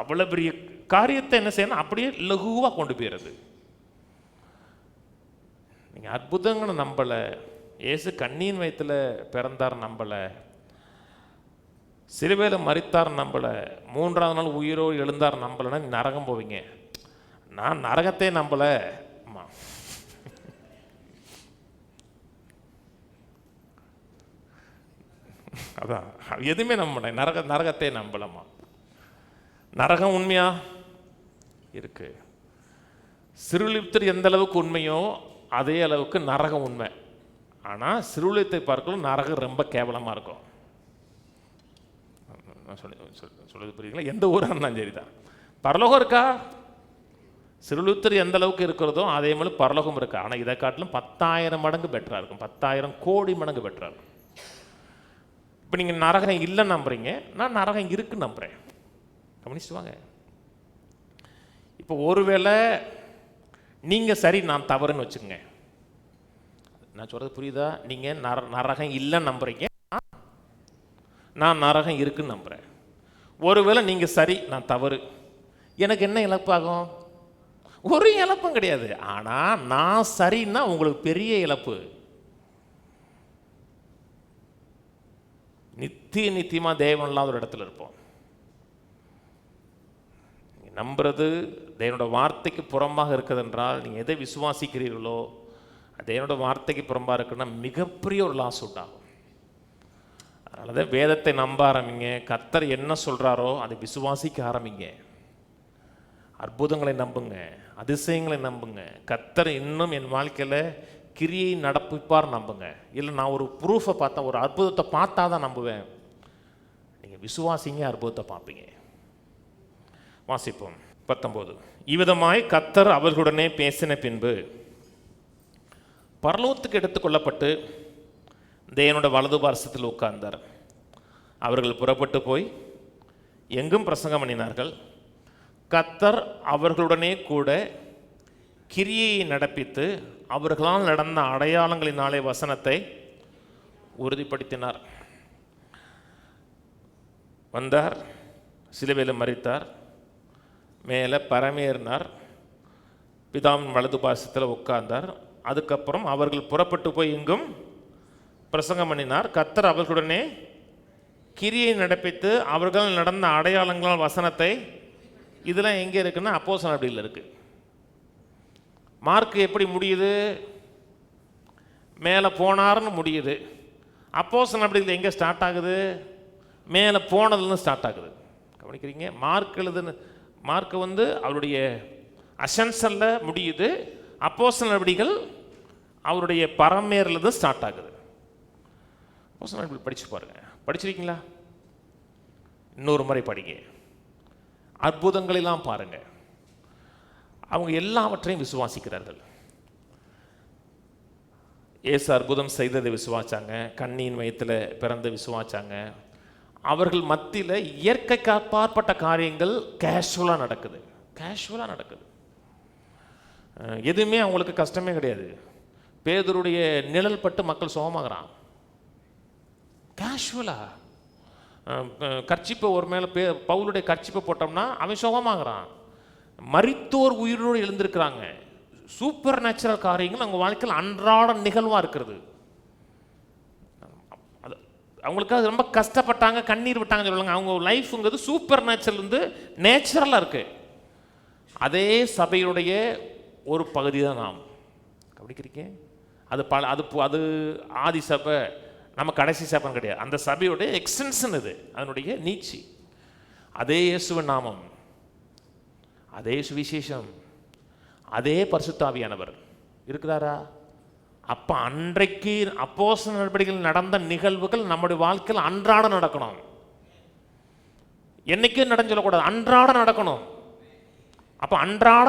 அவ்வளோ பெரிய காரியத்தை என்ன செய்யணும், அப்படியே லகுவாக கொண்டு போயிடுறது. நீங்கள் அற்புதங்களை நம்பலை, இயேசு கண்ணியின் வயிற்றில் பிறந்தார் நம்பலை, சிலுவையில் மரித்தார் நம்பலை, 3ஆவது நாள் உயிரோடு எழுந்தார் நம்பலைன்னா நீ நரகம் போவீங்க. நான் நரகத்தை நம்பலை. அதான் எதுவுமே நம்ப மாட்டேன். நரகத்தை நம்பலாமா? நரகம் உண்மையா இருக்கு. சிறுலிப்தர் எந்த அளவுக்கு உண்மையோ அதே அளவுக்கு நரகம் உண்மை. ஆனால் சிறுவிலத்தை பார்க்கலும் நரகம் ரொம்ப கேவலமாக இருக்கும். நான் சொல்லுது புரியுங்களா? எந்த ஊராக இருந்தாலும் சரி தான். பரலோகம் இருக்கா? சிறுவிலுத்தர் எந்த அளவுக்கு இருக்கிறதோ அதே மாதிரி பரலோகம் இருக்கா. ஆனால் இதை காட்டிலும் 10,000 மடங்கு பெட்டராக இருக்கும், 10,000 கோடி மடங்கு பெட்டராக இருக்கும். இப்போ நீங்கள் நரகம் இல்லைன்னு நம்புறீங்க, நான் நரகம் இருக்குன்னு நம்புகிறேன். கவனிச்சுட்டு வாங்க. இப்போ ஒருவேளை நீங்கள் சரி நான் தவறுன்னு வச்சுக்கோங்க. நான் சொல்கிறது புரியுதா? நீங்கள் நரகம் இல்லைன்னு நம்புறீங்க, நான் நரகம் இருக்குன்னு நம்புகிறேன். ஒருவேளை நீங்கள் சரி நான் தவறு, எனக்கு என்ன இழப்பாகும்? ஒரு இழப்பும் கிடையாது. ஆனால் நான் சரின்னா உங்களுக்கு பெரிய இழப்பு. நித்தியமாக தேவன் இல்லாத ஒரு இடத்துல இருப்போம். நம்புறது தேவனோட வார்த்தைக்கு புறம்பாக இருக்குது என்றால், நீங்கள் எதை விசுவாசிக்கிறீர்களோ தேவனோட வார்த்தைக்கு புறம்பாக இருக்குன்னா மிகப்பெரிய ஒரு லாஸ் உண்டாகும். அதனால தான் வேதத்தை நம்ப ஆரம்பிங்க. கர்த்தர் என்ன சொல்கிறாரோ அதை விசுவாசிக்க ஆரம்பிங்க. அற்புதங்களை நம்புங்க, அதிசயங்களை நம்புங்க. கர்த்தர் இன்னும் என் வாழ்க்கையில் கிரியை நடப்பிப்பார் நம்புங்க. இல்லை நான் ஒரு ப்ரூஃபை பார்த்தா, ஒரு அற்புதத்தை பார்த்தா தான் நம்புவேன். நீங்கள் விசுவாசிங்க, அற்புதத்தை பார்ப்பீங்க. வாசிப்போம் 19. இவ்விதமாய் கர்த்தர் அவர்களுடனே பேசின பின்பு பரலோகத்துக்கு எடுத்துக்கொள்ளப்பட்டு தேவனோட வலது பார்சத்தில் உட்கார்ந்தார். அவர்கள் புறப்பட்டு போய் எங்கும் பிரசங்கம் பண்ணினார்கள். கர்த்தர் அவர்களுடனே கூட கிரியை நடப்பித்து அவர்களால் நடந்த அடையாளங்களினாலே வசனத்தை உறுதிப்படுத்தினார். வந்தார், சிலுவையில் மரித்தார், மேலே பரமேறினார், பிதாவின் வலது பாசத்தில் உட்கார்ந்தார். அதுக்கப்புறம் அவர்கள் புறப்பட்டு போய் எங்கும் பிரசங்கம் பண்ணினார். கர்த்தர் அவர்களுடனே கிரியை நடப்பித்து அவர்கள் நடந்த அடையாளங்களால் வசனத்தை. இதெல்லாம் எங்கே இருக்குன்னா அப்போஸ்தலர் நடபடியில் இருக்குது. மார்க் எப்படி முடியுது? மேலே போனார்னு முடியுது. அப்போஸ்தலர் நடபடியில் எங்கே ஸ்டார்ட் ஆகுது? மேலே போனதுன்னு ஸ்டார்ட் ஆகுது. கவனிக்கிறீங்க? மார்க் வந்து அவருடைய அசன்ஷனில் முடியுது. அப்போஸ்தலர் நடபடிகள் அவருடைய பரமேறில் தான் ஸ்டார்ட் ஆகுது. அப்போஸ்தலர் நடபடிகள் படித்து பாருங்க. படிச்சிருக்கீங்களா? இன்னொரு முறை படிங்க. அற்புதங்களெல்லாம் பாருங்க. அவங்க எல்லாவற்றையும் விசுவாசிக்கிறார்கள். இயேசு அற்புதம் செய்ததை விசுவாச்சாங்க, கண்ணியின் வயிற்றில் பிறந்து விசுவாச்சாங்க. அவர்கள் மத்தியில் இயற்கைக்கு அப்பாற்பட்ட காரியங்கள் கேஷுவலாக நடக்குது. எதுவுமே அவங்களுக்கு கஷ்டமே கிடையாது. பேதுருடைய நிழல் பட்டு மக்கள் சுகமாகறான். கேஷுவலாக கர்ச்சிப்பை ஒரு மேலே பவுலுடைய கர்ச்சிப்பை போட்டோம்னா அவன் சுகமாகறான். மரித்தோர் உயிரோடு எழுந்திருக்கிறாங்க. சூப்பர் நேச்சுரல் காரியங்கள் அவங்க வாழ்க்கையில் அன்றாட நிகழ்வாக இருக்கிறது. அது அவங்களுக்கு அது ரொம்ப கஷ்டப்பட்டாங்க, கண்ணீர் விட்டாங்கன்னு சொல்லுவாங்க. அவங்க லைஃப்ங்கிறது சூப்பர் நேச்சுரல் வந்து நேச்சுரலாக இருக்குது. அதே சபையுடைய ஒரு பகுதி தான் நாம். கவனிக்கிறீங்க? அது ஆதி சபை, நம்ம கடைசி சபைன்னு கிடையாது. அந்த சபையுடைய எக்ஸ்டென்ஷன் இது, அதனுடைய நீட்சி. அதே இயேசுவின் நாமம், அதே சுவிசேஷம், அதே பரிசுத்தாவியானவர் இருக்கிறாரா? அப்போ அன்றைக்கு அப்போஸ்தலர் நடபடிகள் நடந்த நிகழ்வுகள் நம்முடைய வாழ்க்கையில் அன்றாட நடக்கணும். என்னைக்கும் நடந்து சொல்லக்கூடாது, அன்றாட நடக்கணும். அப்போ அன்றாட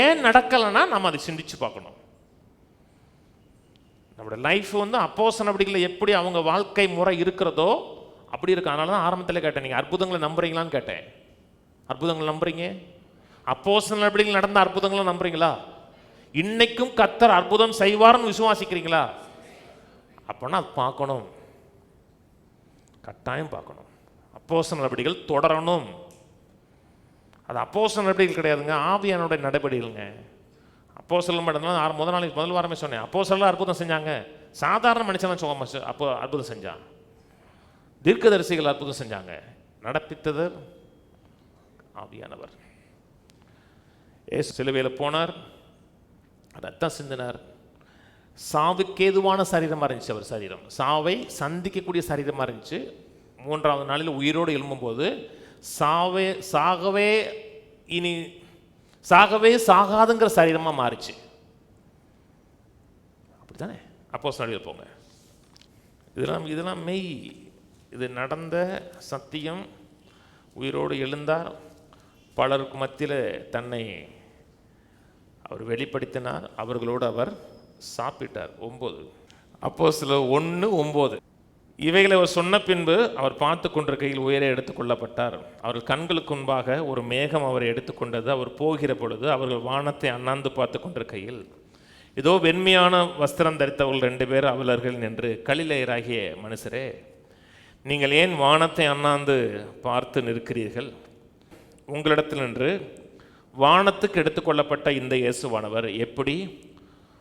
ஏன் நடக்கலைன்னா நம்ம அதை சிந்திச்சு பார்க்கணும். நம்மளோட லைஃப் வந்து அப்போஸ்தலர் நடபடிகளில் எப்படி அவங்க வாழ்க்கை முறை இருக்கிறதோ அப்படி இருக்கு. அதனால தான் ஆரம்பத்தில் கேட்டேன், நீங்கள் அற்புதங்களை நம்புறீங்களான்னு கேட்டேன். அற்புதங்களை நம்புறீங்க? அப்போஸ்தலர் நடபடிகளில் நடந்த அற்புதங்களை நம்புறீங்களா? இன்னைக்கும் கர்த்தர் அற்புதம் செய்வார்னு விசுவாசிக்கிறீங்களா? அப்போனா அது பார்க்கணும், கட்டாயம் பார்க்கணும். அப்போஸ்தலர் நடபடிகள் தொடரணும். அது அப்போஸ்தலர் நடபடிகள் கிடையாதுங்க, ஆவியானோட நடபடிகளுங்க. அப்போஸ்தலர் மட்டும்தான் முதல் வாரமே சொன்னேன். அப்போஸ்தலர் அற்புதம் செஞ்சாங்க, சாதாரண மனுஷன் சுகமா அப்போ அற்புதம் செஞ்சான். தீர்க்கதரிசிகள் அற்புதம் செஞ்சாங்க, நடப்பித்தது ஆவியானவர். ஏசு சிலுவையில் போனார், ரத்தம் சிந்தினார். சாவுக்கேதுவான சரீரமாக இருந்துச்சு அவர் சரீரம், சாவை சந்திக்கக்கூடிய சரீரமாக இருந்துச்சு. 3ஆவது நாளில் உயிரோடு எழும்பும்போது சாகவே சாகாதுங்கிற சரீரமாக மாறிச்சு. அப்படித்தானே? அப்போஸ்தலர்கள் போங்க. இதெல்லாம் மெய். இது நடந்த சத்தியம். உயிரோடு எழுந்தார். பலருக்கு மத்தியில் தன்னை அவர் வெளிப்படுத்தினார். அவர்களோடு அவர் சாப்பிட்டார். 9 அப்போஸ்தலர் 1:9. இவைகளை அவர் சொன்ன பின்பு அவர் பார்த்து கொண்டிருக்கையில் உயரே எடுத்துக்கொள்ளப்பட்டார். அவர்கள் கண்களுக்கு முன்பாக ஒரு மேகம் அவரை எடுத்துக்கொண்டது. அவர் போகிற பொழுது அவர்கள் வானத்தை அண்ணாந்து பார்த்து கொண்டிருக்கையில் இதோ வெண்மையான வஸ்திரம் தரித்தவர்கள் 2 பேர் அவலர்கள் நின்று, கலிலேயராகிய மனுஷரே, நீங்கள் ஏன் வானத்தை அண்ணாந்து பார்த்து நிற்கிறீர்கள்? உங்களிடத்தில் நின்று வானத்துக்கு எடுத்துக்கொள்ளப்பட்ட இந்த இயேசுவானவர் எப்படி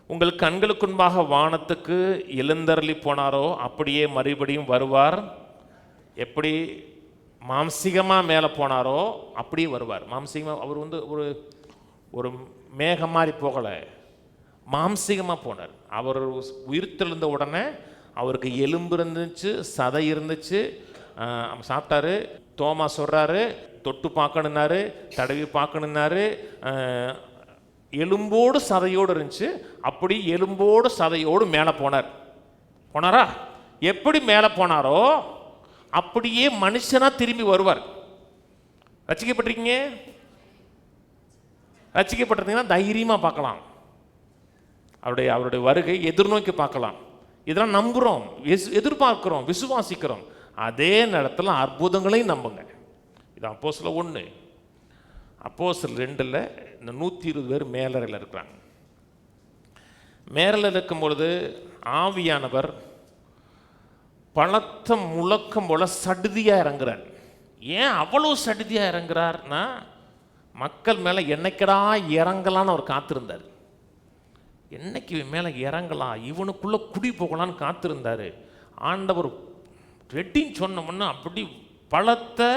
உங்கள் கண்களுக்கு முன்பாக வானத்துக்கு எழுந்தருளி போனாரோ அப்படியே மறுபடியும் வருவார். எப்படி மாம்சீகமாக மேலே போனாரோ அப்படியே வருவார். மாம்சீகமாக அவர் ஒரு ஒரு மேகம் மாதிரி போகலை, மாம்சீகமாக போனார். அவர் உயிர்த்தெழுந்த உடனே அவருக்கு எலும்பு இருந்துச்சு, சதை இருந்துச்சு, சாப்பிட்டாரு. தோமா சொல்கிறாரு, தொட்டு பார்க்கணுன்னாரு, தடவி பார்க்கணுன்னாரு. எலும்போடு சதையோடு இருந்துச்சு. அப்படி எலும்போடு சதையோடு மேலே போனாரா? எப்படி மேலே போனாரோ அப்படியே மனுஷனாக திரும்பி வருவார். ரட்சிக்கப்பட்டிருக்கீங்க? ரட்சிக்கப்பட்டிருந்தீங்கன்னா தைரியமாக பார்க்கலாம். அவருடைய வருகை எதிர்நோக்கி பார்க்கலாம். இதெல்லாம் நம்புகிறோம், எதிர்பார்க்கிறோம், விசுவாசிக்கிறோம். அதே நேரத்தில் அற்புதங்களையும் நம்புங்க. இது அப்போஸ்தலர் 1. அப்போஸ்தலர் 2 இந்த 120 பேர் மேலறையில் இருக்கிறாங்க. மேலறையில் இருக்கும் பொழுது ஆவியானவர் பலத்த முழக்கம் போல சடுதியாக இறங்குறார். ஏன் அவ்வளோ சடுதியாக இறங்குறார்னா, மக்கள் மேலே என்னைக்கடா இறங்கலான்னு அவர் காத்திருந்தார். என்னைக்கு மேலே இறங்கலாம், இவனுக்குள்ளே குடி போகலான்னு காத்திருந்தார். ஆண்டவர் ரெட்டின்னு சொன்னோம்னா அப்படி பலத்த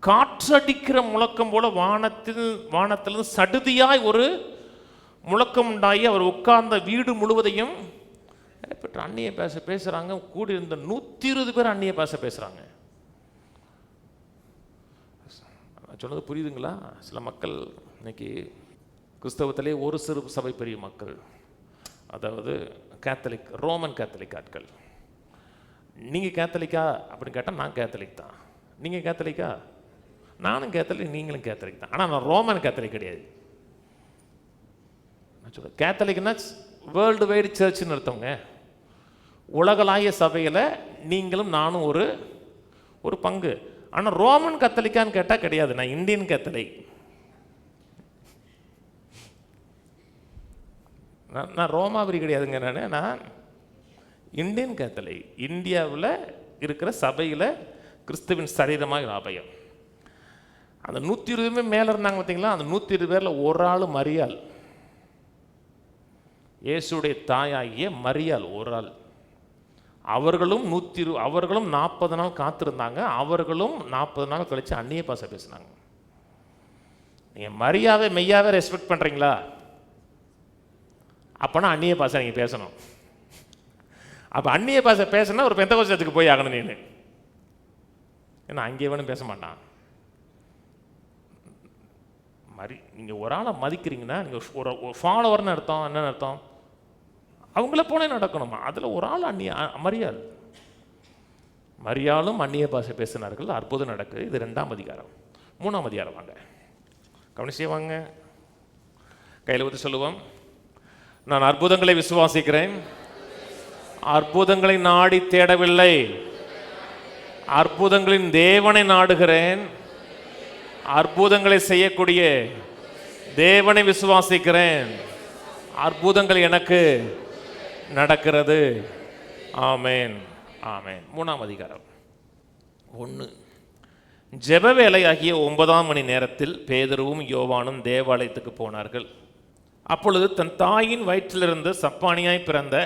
காற்றடிக்கிற முழக்கம் போல வானத்திலிருந்து சடுதியாய் ஒரு முழக்கம் உண்டாகி அவர் உட்கார்ந்த வீடு முழுவதையும் பெற்ற அந்நிய பேசுகிறாங்க. கூடி இருந்த 120 பேர் அந்நிய பேசுகிறாங்க. சொன்னது புரியுதுங்களா? சில மக்கள் இன்னைக்கு கிறிஸ்தவத்திலே ஒரு சிறு சபை பெரிய மக்கள், அதாவது கேத்தலிக், ரோமன் கேத்தலிக் ஆட்கள். நீங்கள் கேத்தலிக்கா அப்படின்னு கேட்டால் நான் கேத்தலிக் தான். நீங்கள் கேத்தலிக்கா? நானும் கேத்தலிக், நீங்களும் கேத்தலிக் தான். ஆனால் நான் ரோமன் கேத்தலிக் கிடையாது. நான் சொல்ல கேத்தலிக்னா வேர்ல்டு வைடு சர்ச்சுன்னு அர்த்தவங்க. உலகளாய சபையில் நீங்களும் நானும் ஒரு பங்கு. ஆனால் ரோமன் கத்தலிக்கான்னு கேட்டால் கிடையாது. நான் இந்தியன் கேத்தலிக். நான் ரோமாபுரி கிடையாதுங்க. நான் இந்தியன் கேத்தலிக். இந்தியாவில் இருக்கிற சபையில் கிறிஸ்துவின் சரீரமாக அபயம். அந்த 120 மேலே இருந்தாங்க பார்த்தீங்களா? அந்த 120 பேரில் ஒரு ஆள் மரியாள், இயேசுடைய தாயாகிய மரியாள் ஒரு ஆள். அவர்களும் 40 நாள் காத்திருந்தாங்க. அவர்களும் 40 நாள் கழித்து அந்நிய பாஷை பேசினாங்க. நீங்கள் மரியாதை மெய்யாவே ரெஸ்பெக்ட் பண்ணுறீங்களா? அப்போனா அந்நிய பாஷை நீங்கள் பேசணும். அப்போ அந்நிய பாஷை பேசினா ஒரு பெந்தகோஸ்தேத்துக்கு போய் ஆகணும் நீ. ஏன்னா அங்கே வேணும் பேச மாட்டான். நீங்கள் ஒரு ஆளை மதிக்கிறீங்கன்னா நீங்கள் ஒரு ஃபாலோவர்னு அர்த்தம். என்னென்னு அர்த்தம்? அவங்கள போல நடக்கணுமா? அதில் ஒரு ஆள் மரியாளும் அந்நிய பாஷை பேசினார்கள். அற்புதம் நடக்குது. இது 2ஆம் அதிகாரம். 3ஆம் அதிகாரம் வாங்க, கவனிச்சே வாங்க. கையில் ஊற்றி சொல்லுவோம், நான் அற்புதங்களை விசுவாசிக்கிறேன், அற்புதங்களை நாடி தேடவில்லை, அற்புதங்களின் தேவனை நாடுகிறேன், அற்புதங்களை செய்யக்கூடிய தேவனை விசுவாசிக்கிறேன், அற்புதங்கள் எனக்கு நடக்கிறது. ஆமேன், ஆமேன். 3ஆம் அதிகாரம் 1. ஜெப வேலையாகிய 9ஆம் மணி நேரத்தில் பேதுருவும் யோவானும் தேவாலயத்துக்கு போனார்கள். அப்பொழுது தன் தாயின் வயிற்றிலிருந்து சப்பானியாய் பிறந்த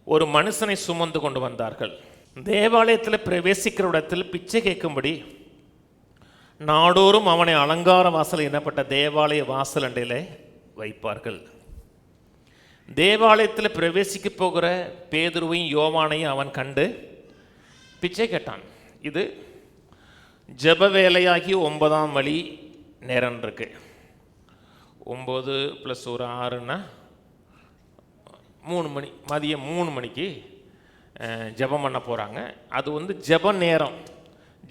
ஒரு மனுஷனை சுமந்து கொண்டு வந்தார்கள். தேவாலயத்தில் பிரவேசிக்கிற இடத்தில் பிச்சை கேட்கும்படி நாடோறும் அவனை அலங்கார வாசல் எனப்பட்ட தேவாலய வாசல் அண்டையிலே வைப்பார்கள். தேவாலயத்தில் பிரவேசிக்க போகிற பேதுருவையும் யோவானையும் அவன் கண்டு பிச்சை கேட்டான். இது ஜெப வேலையாகி 9ஆம் மணி நேரம் இருக்கு. 9 + 1 6ன்னா 3 மணி, மதியம் 3 மணிக்கு ஜெபம் பண்ண போகிறாங்க. அது வந்து ஜெப நேரம்.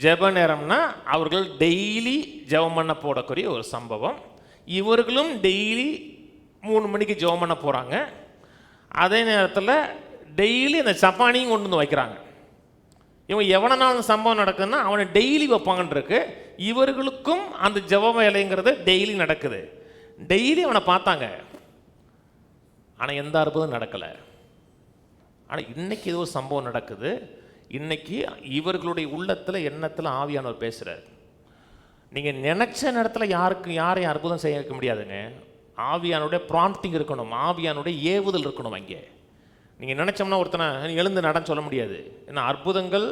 ஜெப நேரம்னா அவர்கள் டெய்லி ஜெபம் பண்ண போடக்கூடிய ஒரு சம்பவம். இவர்களும் டெய்லி 3 மணிக்கு ஜெபம் பண்ண போகிறாங்க. அதே நேரத்தில் டெய்லி அந்த சப்பானியும் கொண்டு வந்து வைக்கிறாங்க. இவன் எவனால் அந்த சம்பவம் நடக்குதுன்னா அவனை டெய்லி வைப்பாங்கன்னு இருக்கு. இவர்களுக்கும் அந்த ஜெப வேலைங்கிறது டெய்லி நடக்குது. டெய்லி அவனை பார்த்தாங்க, ஆனால் எந்த அற்புதம் நடக்கலை. ஆனால் இன்னைக்கு ஏதோ ஒரு சம்பவம் நடக்குது. இன்னைக்கு இவர்களுடைய உள்ளத்தில் எண்ணத்தில் ஆவியானவர் பேசுகிறார். நீங்கள் நினச்ச நேரத்தில் யாரையும் அற்புதம் செய்ய வைக்க முடியாதுங்க. ஆவியானுடைய ப்ராம்ப்டிங் இருக்கணும், ஆவியானுடைய ஏவுதல் இருக்கணும். அங்கே நீங்கள் நினச்சோம்னா ஒருத்தனை எழுந்து நடன்னு சொல்ல முடியாது. ஏன்னா அற்புதங்கள்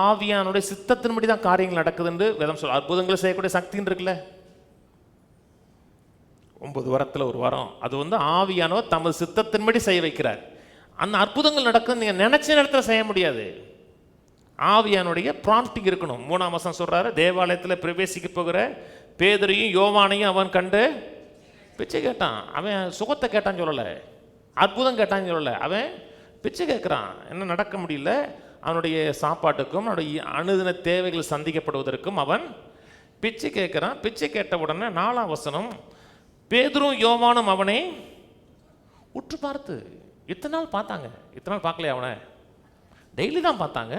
ஆவியானுடைய சித்தத்தின்படி தான் காரியங்கள் நடக்குதுன்னு வேதம் சொல்ல. அற்புதங்களை செய்யக்கூடிய சக்தின்னு இருக்குல்ல, 9 வரத்தில் ஒரு வரம், அது வந்து ஆவியானவர் தமது சித்தத்தின்படி செய்ய வைக்கிறார். அந்த அற்புதங்கள் நடக்குது நீங்கள் நினச்ச நேரத்தில் செய்ய முடியாது. ஆவியானுடைய ப்ராம்ப்டிங் இருக்கணும். 3ஆம் வசனம் சொல்கிறாரு, தேவாலயத்தில் பிரவேசிக்க போகிற பேதுரையும் யோவானையும் அவன் கண்டு பிச்சை கேட்டான். அவன் சுகத்தை கேட்டான்னு சொல்லலை, அற்புதம் கேட்டான்னு சொல்லலை, அவன் பிச்சை கேட்குறான். என்ன நடக்க முடியல, அவனுடைய சாப்பாட்டுக்கும் அவனுடைய அனுதின தேவைகள் சந்திக்கப்படுவதற்கும் அவன் பிச்சை கேட்குறான். பிச்சை கேட்ட உடனே 4ஆம் வசனம், பேதுரும் யோவானும் அவனை உற்று பார்த்து. இத்தனை நாள் பார்த்தாங்க, இத்தனை நாள் பார்க்கலையே அவனை, டெய்லி தான் பார்த்தாங்க.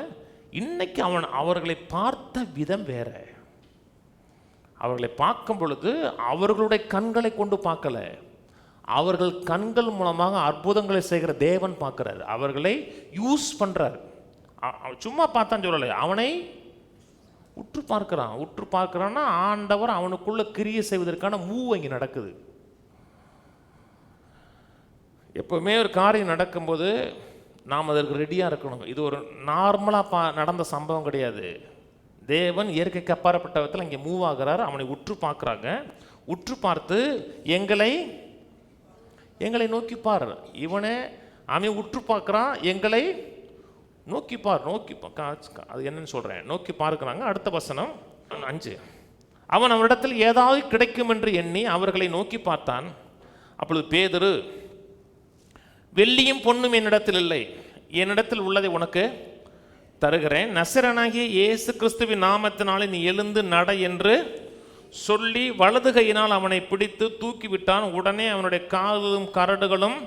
இன்னைக்கு அவர்களை பார்த்த விதம் வேற. அவர்களை பார்க்கும் பொழுது அவர்களுடைய கண்களை கொண்டு பார்க்கல, அவர்கள் கண்கள் மூலமாக அற்புதங்களை செய்கிற தேவன் பார்க்கிறார். அவர்களை யூஸ் பண்றார். சும்மா பார்த்தான்னு சொல்லலை, அவனை உற்று பார்க்கிறான். உற்று பார்க்கிறான்னா ஆண்டவர் அவனுக்குள்ள கிரியை செய்வதற்கான மூவ் இங்கே நடக்குது. எப்பவுமே ஒரு காரியம் நடக்கும்போது நாம் அதற்கு ரெடியாக இருக்கணும். இது ஒரு நார்மலாக நடந்த சம்பவம் கிடையாது. தேவன் இயற்கைக்கு அப்பாற்பட்ட விதத்தில் இங்கே மூவ் ஆகிறார். அவனை உற்று பார்க்குறாங்க. உற்று பார்த்து எங்களை நோக்கிப்பார். இவனே அவன் உற்று பார்க்குறான், எங்களை நோக்கிப்பார். அது என்னன்னு சொல்கிறேன், நோக்கி பார்க்குறாங்க. அடுத்த வசனம் 5, அவன் அவரிடத்தில் ஏதாவது கிடைக்கும் என்று எண்ணி அவர்களை நோக்கி பார்த்தான். அப்பொழுது பேதுரு, வெள்ளியும் பொன்னும் என்னிடத்தில் இல்லை, என்னிடத்தில் உள்ளதை உனக்கு தருகிறேன். நசரனாகிய இயேசு கிறிஸ்துவின் நாமத்தினாலே நீ எழுந்து நட என்று சொல்லி வலது கையினால் அவனை பிடித்து தூக்கிவிட்டான். உடனே அவனுடைய காதும் கரடுகளும்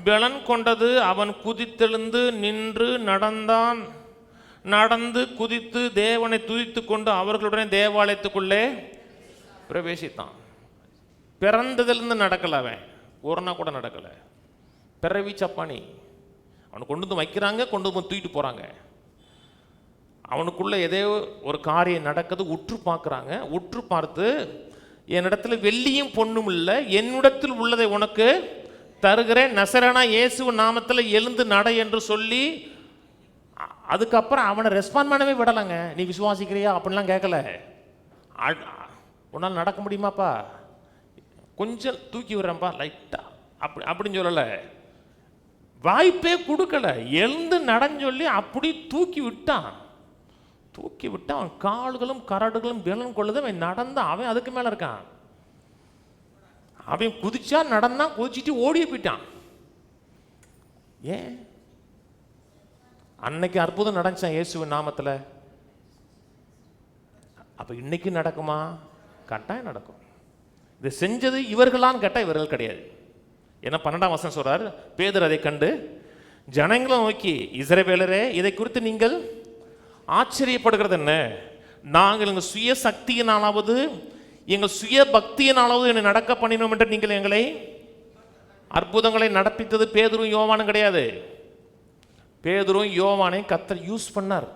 பலன் கொண்டது. அவன் குதித்தெழுந்து நின்று நடந்தான். நடந்து குதித்து தேவனை துதித்து கொண்டு அவர்களுடனே தேவாலயத்துக்குள்ளே பிரவேசித்தான். பிறந்ததிலிருந்து நடக்கல, அவன் ஒரு நாள் கூட நடக்கலை. பிறவி சப்பானி. அவனை கொண்டு வந்து வைக்கிறாங்க, கொண்டு வந்து தூக்கிட்டு போகிறாங்க. அவனுக்குள்ள ஏதோ ஒரு காரியம் நடக்குது. உற்று பார்க்குறாங்க. உற்று பார்த்து, என்னிடத்துல வெள்ளியும் பொண்ணும் இல்லை, என்னிடத்தில் உள்ளதை உனக்கு தருகிறேன், நசரேனா இயேசு நாமத்தில் எழுந்து நட என்று சொல்லி, அதுக்கப்புறம் அவனை ரெஸ்பாண்ட் பண்ணவே விடலைங்க. நீ விசுவாசிக்கிறியா அப்படின்லாம் கேட்கல. உன்னால் நடக்க முடியுமாப்பா, கொஞ்சம் தூக்கி விடுறேன்ப்பா லைட்டா அப்படின்னு சொல்லலை. வாய்ப்பே கொடுக்கல. எழுந்து நடன்னு சொல்லி அப்படி தூக்கி விட்டான். தூக்கி விட்டு அவன் கால்களும் கரடுகளும் பலன் கொள்ளுது. அவன் நடந்தான். அவன் அதுக்கு மேலே இருக்கான். அவன் குதிச்சா நடந்தான், குதிச்சுட்டு ஓடியே போயிட்டான். ஏன்? அன்னைக்கு அற்புதம் நடந்துச்சான் இயேசுவின் நாமத்தில். அப்போ இன்னைக்கு நடக்குமா? கட்டாயம் நடக்கும். இது செஞ்சது இவர்களான்னு கேட்டால் இவர்கள் கிடையாது. ஏன்னா 12ஆம் வசனம் சொல்றார், பேதுரு அதை கண்டு ஜனங்களை நோக்கி, இஸ்ரவேலரே, இதை குறித்து நீங்கள் ஆச்சரியப்படுகிறது என்ன? நாங்கள் எங்கள் சுய சக்தியினாலாவது எங்கள் சுய பக்தியினாலாவது என்னை நடக்க பண்ணினோம் என்று நீங்கள் எங்களை அற்புதங்களை நடப்பித்தது பேதுரும் யோவானும் கிடையாது. பேதுரும் யோவானையும் கர்த்தர் யூஸ் பண்ணார்.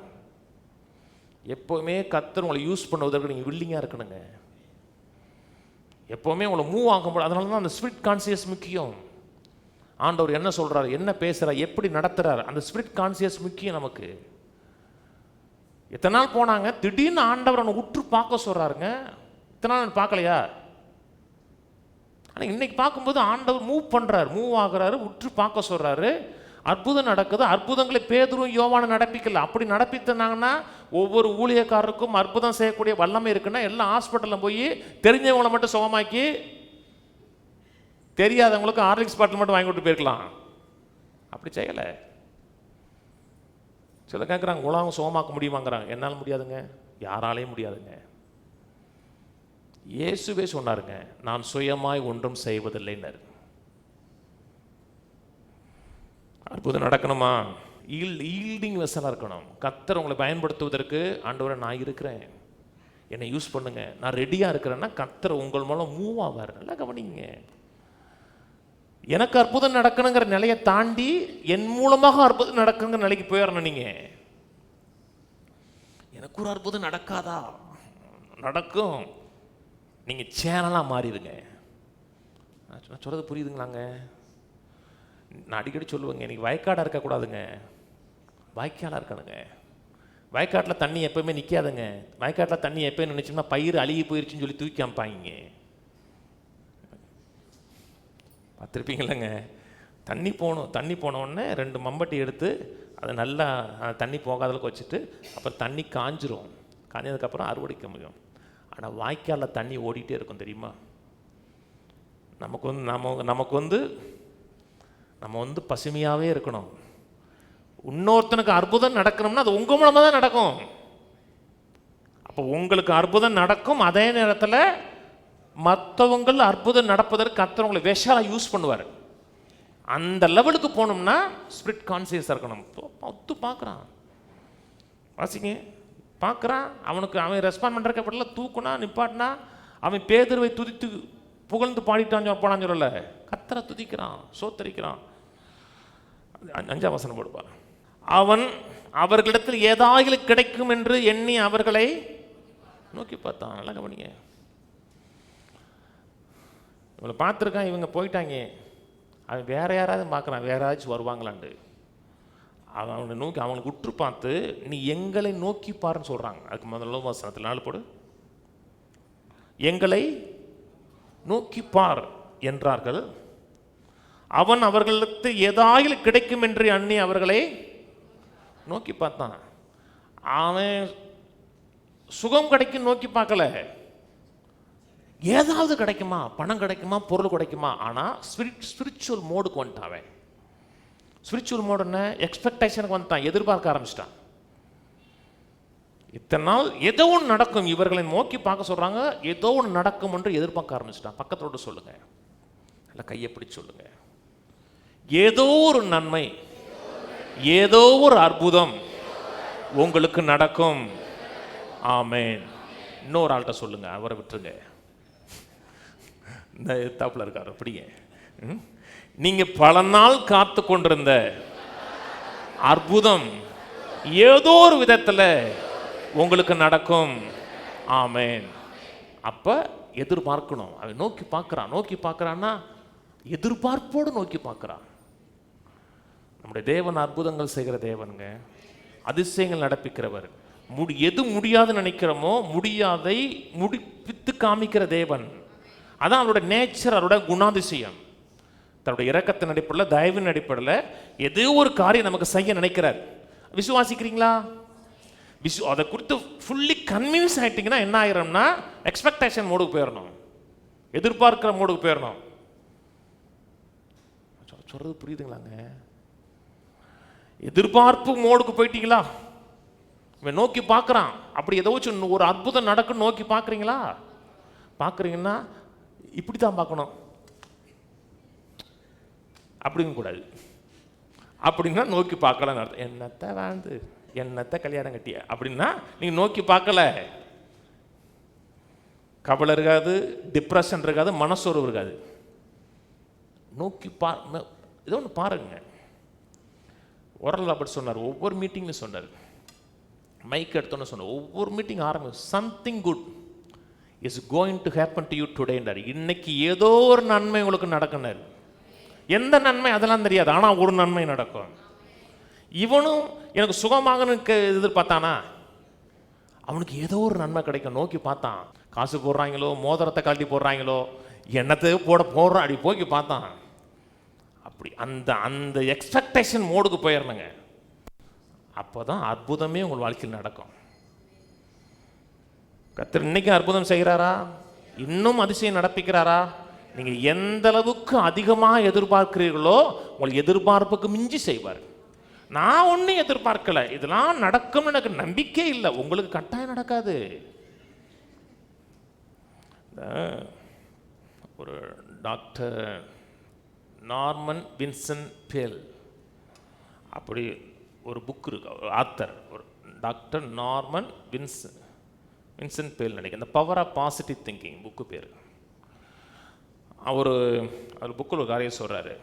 எப்போவுமே கர்த்தர் உங்களை யூஸ் பண்ணுவதற்கு நீங்கள் வில்லிங்காக இருக்கணுங்க. எப்போவுமே உங்களை மூவ் ஆகும்போது, அதனால தான் அந்த ஸ்பிரிட் கான்சியஸ் முக்கியம். ஆண்டவர் என்ன சொல்கிறார், என்ன பேசுகிறார், எப்படி நடத்துகிறார், அந்த ஸ்பிரிட் கான்சியஸ் முக்கியம் நமக்கு. எத்தனை நாள் போனாங்க, திடீர்னு ஆண்டவர் அவனை உற்று பார்க்க சொல்கிறாருங்க. இத்தனை நாள் பார்க்கலையா? ஆனால் இன்னைக்கு பார்க்கும்போது ஆண்டவர் மூவ் பண்ணுறாரு, மூவ் ஆகுறாரு, உற்று பார்க்க சொல்கிறாரு. அற்புதம் நடக்குது. அற்புதங்களை பேதுரும் யோவானும் நடப்பிக்கல. அப்படி நடப்பித்தாங்கன்னா ஒவ்வொரு ஊழியக்காரருக்கும் அற்புதம் செய்யக்கூடிய வல்லமை இருக்குன்னா எல்லாம் ஹாஸ்பிட்டலில் போய் தெரிஞ்சவங்களை மட்டும் சுகமாக்கி தெரியாதவங்களுக்கு ஹார்லிக்ஸ் பாட்டில் மட்டும் வாங்கி கொடுத்து போயிருக்கலாம். அப்படி செய்யலை. சில கேட்குறாங்க உலகம் சுகமாக்க முடியுமாங்கிறாங்க. என்னால் முடியாதுங்க, யாராலையும் முடியாதுங்க. இயேசுவே சொன்னாருங்க, நான் சுயமாய் ஒன்றும் செய்வதில்லைன்னாரு. அற்புதம் நடக்கணுமா? ஈல்டிங் வெசலாக இருக்கணும். கர்த்தர் உங்களை பயன்படுத்துவதற்கு ஆண்டவரே நான் இருக்கிறேன், என்னை யூஸ் பண்ணுங்க, நான் ரெடியாக இருக்கிறேன்னா கர்த்தர் உங்கள் மூலம் மூவ் ஆவார். நல்லா கவனிங்க. எனக்கு அற்புதம் நடக்கணுங்கிற நிலையை தாண்டி என் மூலமாக அற்புதம் நடக்குங்கிற நிலைக்கு போயிடணும். நீங்கள் எனக்கு ஒரு அற்புதம் நடக்காதா? நடக்கும். நீங்கள் சேனலாக மாறிடுங்க. நான் சொல்கிறது புரியுதுங்களாங்க? நான் அடிக்கடி சொல்லுவேங்க, இன்றைக்கி வயக்காடாக இருக்கக்கூடாதுங்க, வாய்க்காலாக இருக்கணுங்க. வயக்காட்டில் தண்ணி எப்போயுமே நிற்காதுங்க. வயக்காட்டில் தண்ணி எப்போயும் நினச்சோம்னா பயிர் அழுகி போயிடுச்சுன்னு சொல்லி தூக்கி காமிப்பாங்க. பார்த்துருப்பீங்களங்க? தண்ணி போகணும். தண்ணி போனோடனே 2 மம்பட்டி எடுத்து அதை நல்லா தண்ணி போகாதளவுக்கு வச்சுட்டு அப்புறம் தண்ணி காஞ்சிரும். காஞ்சதுக்கப்புறம் அறுவடைக்க முடியும். ஆனால் வாய்க்காலில் தண்ணி ஓடிட்டே இருக்கும் தெரியுமா? நம்ம வந்து பசுமையாகவே இருக்கணும். இன்னொருத்தனுக்கு அற்புதம் நடக்கணும்னா அது உங்கள் மூலமாக தான் நடக்கும். அப்போ உங்களுக்கு அற்புதம் நடக்கும், அதே நேரத்தில் மற்றவங்கள் அற்புதம் நடப்பதற்கு கர்த்தர் உங்களை விஷாலாக யூஸ் பண்ணுவார். அந்த லெவலுக்கு போகணும்னா ஸ்பிரிட் கான்சியஸாக இருக்கணும். ஒத்து பார்க்குறான், வாசிங்க, பார்க்குறான். அவன் ரெஸ்பாண்ட் பண்ணுறக்க படல தூக்குனா நிப்பாட்டினா அவன் பேதுருவை துதித்து புகழ்ந்து பாடிட்டான் போனான்னு சொல்லலை, கர்த்தரை துதிக்கிறான், சோத்தரிக்கிறான். 5ஆம் வசனம் போடுவார். அவன் அவர்களிடத்தில் ஏதாவது கிடைக்கும் என்று எண்ணி அவர்களை நோக்கி பார்த்தான். நல்லா கவனிங்க. இவங்களை பார்த்துருக்கான், இவங்க போயிட்டாங்க, அவன் வேற யாராவது பார்க்குறான், வேற யாராச்சும் வருவாங்களாண்டு. அவனை நோக்கி அவங்களுக்கு உற்று பார்த்து நீ எங்களை நோக்கி பாருன்னு சொல்கிறாங்க. அதுக்கு முதல்ல வசனத்தில் 4 போடு. எங்களை நோக்கி பார் என்றார்கள். அவன் அவர்களுக்கு ஏதாவது கிடைக்கும் என்று எண்ணி அவர்களை நோக்கி பார்த்தான். அவன் சுகம் கிடைக்கும் நோக்கி பார்க்கல, ஏதாவது கிடைக்குமா, பணம் கிடைக்குமா, பொருள் கிடைக்குமா. ஆனால் ஸ்பிரிச்சுவல் மோடுக்கு வந்துட்டான். அவன் ஸ்பிரிச்சுவல் மோடு என்ன, எக்ஸ்பெக்டேஷனுக்கு வந்துட்டான், எதிர்பார்க்க ஆரம்பிச்சிட்டான். இத்தனை நாள் ஏதோ ஒன்று நடக்கும், இவர்களை நோக்கி பார்க்க சொல்கிறாங்க, ஏதோ ஒன்று நடக்கும் என்று எதிர்பார்க்க ஆரம்பிச்சிட்டான். பக்கத்தோடு சொல்லுங்க, இல்லை கையை பிடிச்சி சொல்லுங்க, ஏதோ ஒரு நன்மை, ஏதோ ஒரு அற்புதம் உங்களுக்கு நடக்கும். ஆமென். இன்னொரு ஆள்கிட்ட சொல்லுங்க, அவரை விட்டுருங்க, இந்த தாப்புல இருக்காரு அப்படிங்க. நீங்க பல நாள் காத்து கொண்டிருந்த அற்புதம் ஏதோ ஒரு விதத்தில் உங்களுக்கு நடக்கும். ஆமென். அப்ப எதிர்பார்க்கணும். அவன் நோக்கி பார்க்கிறான். நோக்கி பார்க்கிறான்னா எதிர்பார்ப்போடு நோக்கி பார்க்கிறான். நம்முடைய தேவன் அற்புதங்கள் செய்கிற தேவனுங்க, அதிசயங்கள் நடப்பிக்கிறவர். எது முடியாதுன்னு நினைக்கிறோமோ முடியாதை முடிப்பித்து காமிக்கிற தேவன். அதான் அவருடைய நேச்சர், அவருடைய குணாதிசயம். தன்னுடைய இரக்கத்தின் அடிப்படையில், தயவின் அடிப்படையில் ஏதோ ஒரு காரியம் நமக்கு செய்ய நினைக்கிறார். விசுவாசிக்கிறீங்களா? அதை குறித்து ஃபுல்லி கன்வின்ஸ் ஆகிட்டீங்கன்னா என்ன ஆகிறோம்னா எக்ஸ்பெக்டேஷன் மோடுக்கு போயிடணும், எதிர்பார்க்கிற மோடுக்கு போயிடணும். சொல்றது புரியுதுங்களாங்க? எதிர்பார்ப்பு மோடுக்கு போயிட்டீங்களா? இவன் நோக்கி பார்க்குறான், அப்படி ஏதோ ஒரு அற்புதம் நடக்குன்னு நோக்கி பார்க்குறீங்களா? பார்க்குறீங்கன்னா இப்படி தான் பார்க்கணும், அப்படிங்க கூடாது. அப்படின்னா நோக்கி பார்க்கலன்னு அர்த்தம். என்னத்தை வாழ்ந்து என்னத்தை கல்யாணம் கட்டிய அப்படின்னா நீங்கள் நோக்கி பார்க்கல. கவலை இருக்காது, டிப்ரெஷன் இருக்காது, மனசோர்வு இருக்காது. நோக்கி ஏதோ ஒன்று பாருங்க. ஓரல் அப்படி சொன்னார், ஒவ்வொரு மீட்டிங்லையும் சொன்னார், மைக் எடுத்தோன்னு சொன்னார், ஒவ்வொரு மீட்டிங் ஆரம்பிக்கும், something good is going to happen to you டுடேன்றார். இன்னைக்கு ஏதோ ஒரு நன்மை உங்களுக்கு நடக்குனார். எந்த நன்மை அதெல்லாம் தெரியாது, ஆனால் ஒரு நன்மை நடக்கும். இவனும் எனக்கு சுகமாகனுக்கு எதிர்பார்த்தானா, அவனுக்கு ஏதோ ஒரு நன்மை கிடைக்கும் நோக்கி பார்த்தான். காசு போடுறாங்களோ, மோதிரத்தை கழட்டி போடுறாங்களோ, என்னத்தை போடுறான், அப்படி போக்கி பார்த்தான். அப்படி அந்த அந்த எக்ஸ்பெக்டேஷன் மோடுக்கு போயிடணுங்க. அப்போ தான் அற்புதமே உங்கள் வாழ்க்கையில் நடக்கும். கர்த்தர் இன்னைக்கு அற்புதம் செய்கிறாரா? இன்னும் அதிசயம் நடப்பிக்கிறாரா? நீங்க எந்த அளவுக்கு அதிகமாக எதிர்பார்க்கிறீர்களோ உங்கள் எதிர்பார்ப்புக்கு மிஞ்சி செய்வார். நான் ஒன்றும் எதிர்பார்க்கல, இதெல்லாம் நடக்கும்னு எனக்கு நம்பிக்கை இல்லை. உங்களுக்கு கட்டாயம் நடக்காது. ஒரு டாக்டர் நார்மன் வின்சன் பேல் அப்படி ஒரு புக் இருக்கு, ஆத்தர் ஒரு டாக்டர் நார்மன் வின்சன் பேல் நினைக்கிறேன். இந்த power of positive thinking book பேர். அவர் புக்கில் ஒரு காரியம் சொல்கிறாரு.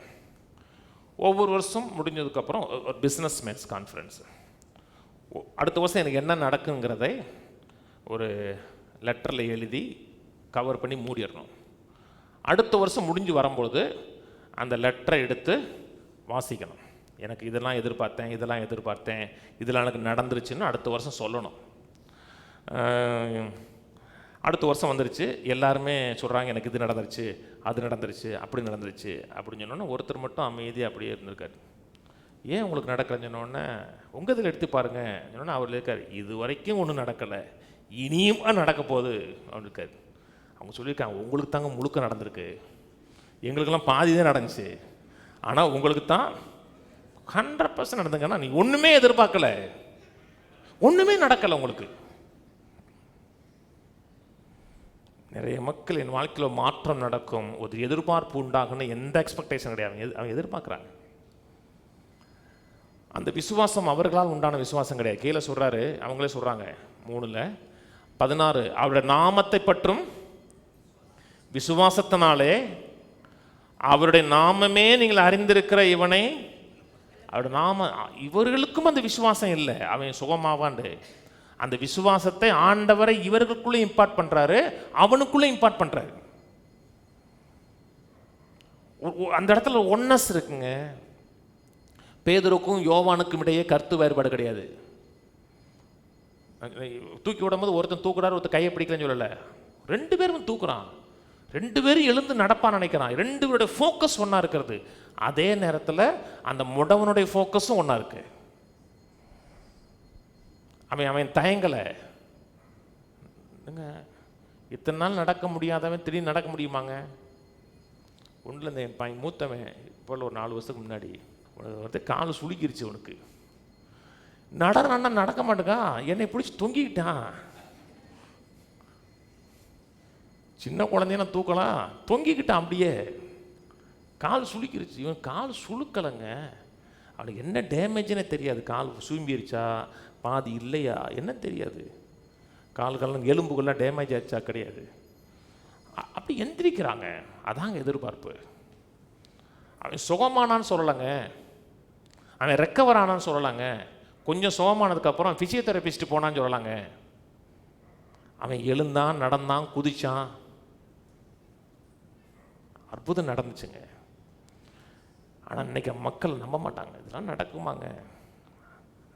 ஒவ்வொரு வருஷம் முடிஞ்சதுக்கப்புறம் ஒரு பிஸ்னஸ் மேன்ஸ் கான்ஃபரன்ஸ், அடுத்த வருஷம் எனக்கு என்ன நடக்குங்கிறதை ஒரு லெட்டரில் எழுதி கவர் பண்ணி மூடிடணும். அடுத்த வருஷம் முடிஞ்சு வரும்பொழுது அந்த லெட்டரை எடுத்து வாசிக்கணும். எனக்கு இதெல்லாம் எதிர்பார்த்தேன், இதெல்லாம் எனக்கு நடந்துருச்சுன்னு அடுத்த வருஷம் சொல்லணும். அடுத்த வருஷம் வந்துருச்சு, எல்லாருமே சொல்கிறாங்க எனக்கு இது நடந்துருச்சு, அது நடந்துருச்சு, அப்படி நடந்துருச்சு அப்படின்னு சொன்னோன்னே ஒருத்தர் மட்டும் அமைதியாக அப்படியே இருந்திருக்காரு. ஏன் உங்களுக்கு நடக்கலைன்னு சொன்னோடனே உங்கள் இதில் எடுத்து பாருங்கள் சொன்னோன்னா அவர் இருக்கார், இது வரைக்கும் ஒன்றும் நடக்கலை, இனியும் நடக்க போகுது அப்படின்னு இருக்காரு. அவங்க சொல்லியிருக்காங்க, உங்களுக்கு தாங்க முழுக்க நடந்திருக்கு, எங்களுக்கெல்லாம் பாதி தான் நடந்துச்சு, ஆனால் உங்களுக்கு தான் 100% நடந்துங்கன்னா நீ ஒன்றுமே எதிர்பார்க்கல, ஒன்றுமே நடக்கலை உங்களுக்கு. நிறைய மக்கள் என் வாழ்க்கையில் மாற்றம் நடக்கும், ஒரு எதிர்பார்ப்பு உண்டாகுன்னு எந்த எக்ஸ்பெக்டேஷன் கிடையாது, அவங்க எதிர்பார்க்குறாங்க. அந்த விசுவாசம் அவர்களால் உண்டான விசுவாசம் கிடையாது. கீழே சொல்கிறாரு, அவங்களே சொல்கிறாங்க 3:16, அவருடைய நாமத்தை பற்றும் விசுவாசத்தினாலே அவருடைய நாமமே நீங்கள் அறிந்திருக்கிற இவனை, அவருடைய நாம, இவர்களுக்கும் அந்த விசுவாசம் இல்லை அவன் சுகமாவாண்டு. அந்த விசுவாசத்தை ஆண்டவரை இவர்களுக்குள்ளே இம்பார்ட் பண்றாரு, அவனுக்குள்ளே இம்பார்ட் பண்றாரு. அந்த இடத்துல ஒன்னஸ் இருக்குங்க. பேதுருக்கும் யோவானுக்கும் இடையே கருத்து வேறுபாடு கிடையாது. தூக்கி விடும்போது ஒருத்தன் தூக்குறாரு, ஒருத்தர் கையை பிடிக்கலன்னு சொல்லலை, 2 பேரும் தூக்குறான், 2 பேரும் எழுந்து நடப்பான்னு நினைக்கிறான். 2 பேருடைய ஃபோக்கஸ் ஒன்றா இருக்கிறது. அதே நேரத்தில் அந்த முடவனுடைய ஃபோக்கஸும் ஒன்றா இருக்கு. அவன் தயங்கலை. இத்தனை நாள் நடக்க முடியாதவன் திடீர்னு நடக்க முடியுமாங்க? ஒன்றில் இந்த என் மூத்தவன் இப்போ ஒரு 4 வருஷத்துக்கு முன்னாடி வந்து கால் சுளுக்கிருச்சு. உனக்கு நடனா நடக்க மாட்டேங்கா, என்னை பிடிச்சி தொங்கிக்கிட்டான். சின்ன குழந்தைய தூக்கலாம், தொங்கிக்கிட்டான் அப்படியே, கால் சுளுக்கிருச்சு. இவன் கால் சுளுக்கலைங்க, அவனுக்கு என்ன டேமேஜ்னே தெரியாது. கால் சூம்பிருச்சா பாதி இல்லையா என்ன தெரியாது, கால்கள்லாம் எலும்புகள்லாம் டேமேஜ் ஆச்சா கிடையாது. அப்படி எந்திரிக்கிறாங்க. அதாங்க எதிர்பார்ப்பு. அவன் சுகமானான்னு சொல்லலைங்க, அவன் ரெக்கவர் ஆனான்னு சொல்லலாங்க, கொஞ்சம் சுகமானதுக்கப்புறம் ஃபிசியோதெரபிஸ்ட் போனான்னு சொல்லலாங்க. அவன் எழுந்தான், நடந்தான், குதிச்சான், அற்புதம் நடந்துச்சுங்க. ஆனால் இன்னைக்கு மக்கள் நம்ப மாட்டாங்க, இதெல்லாம் நடக்குமாங்க.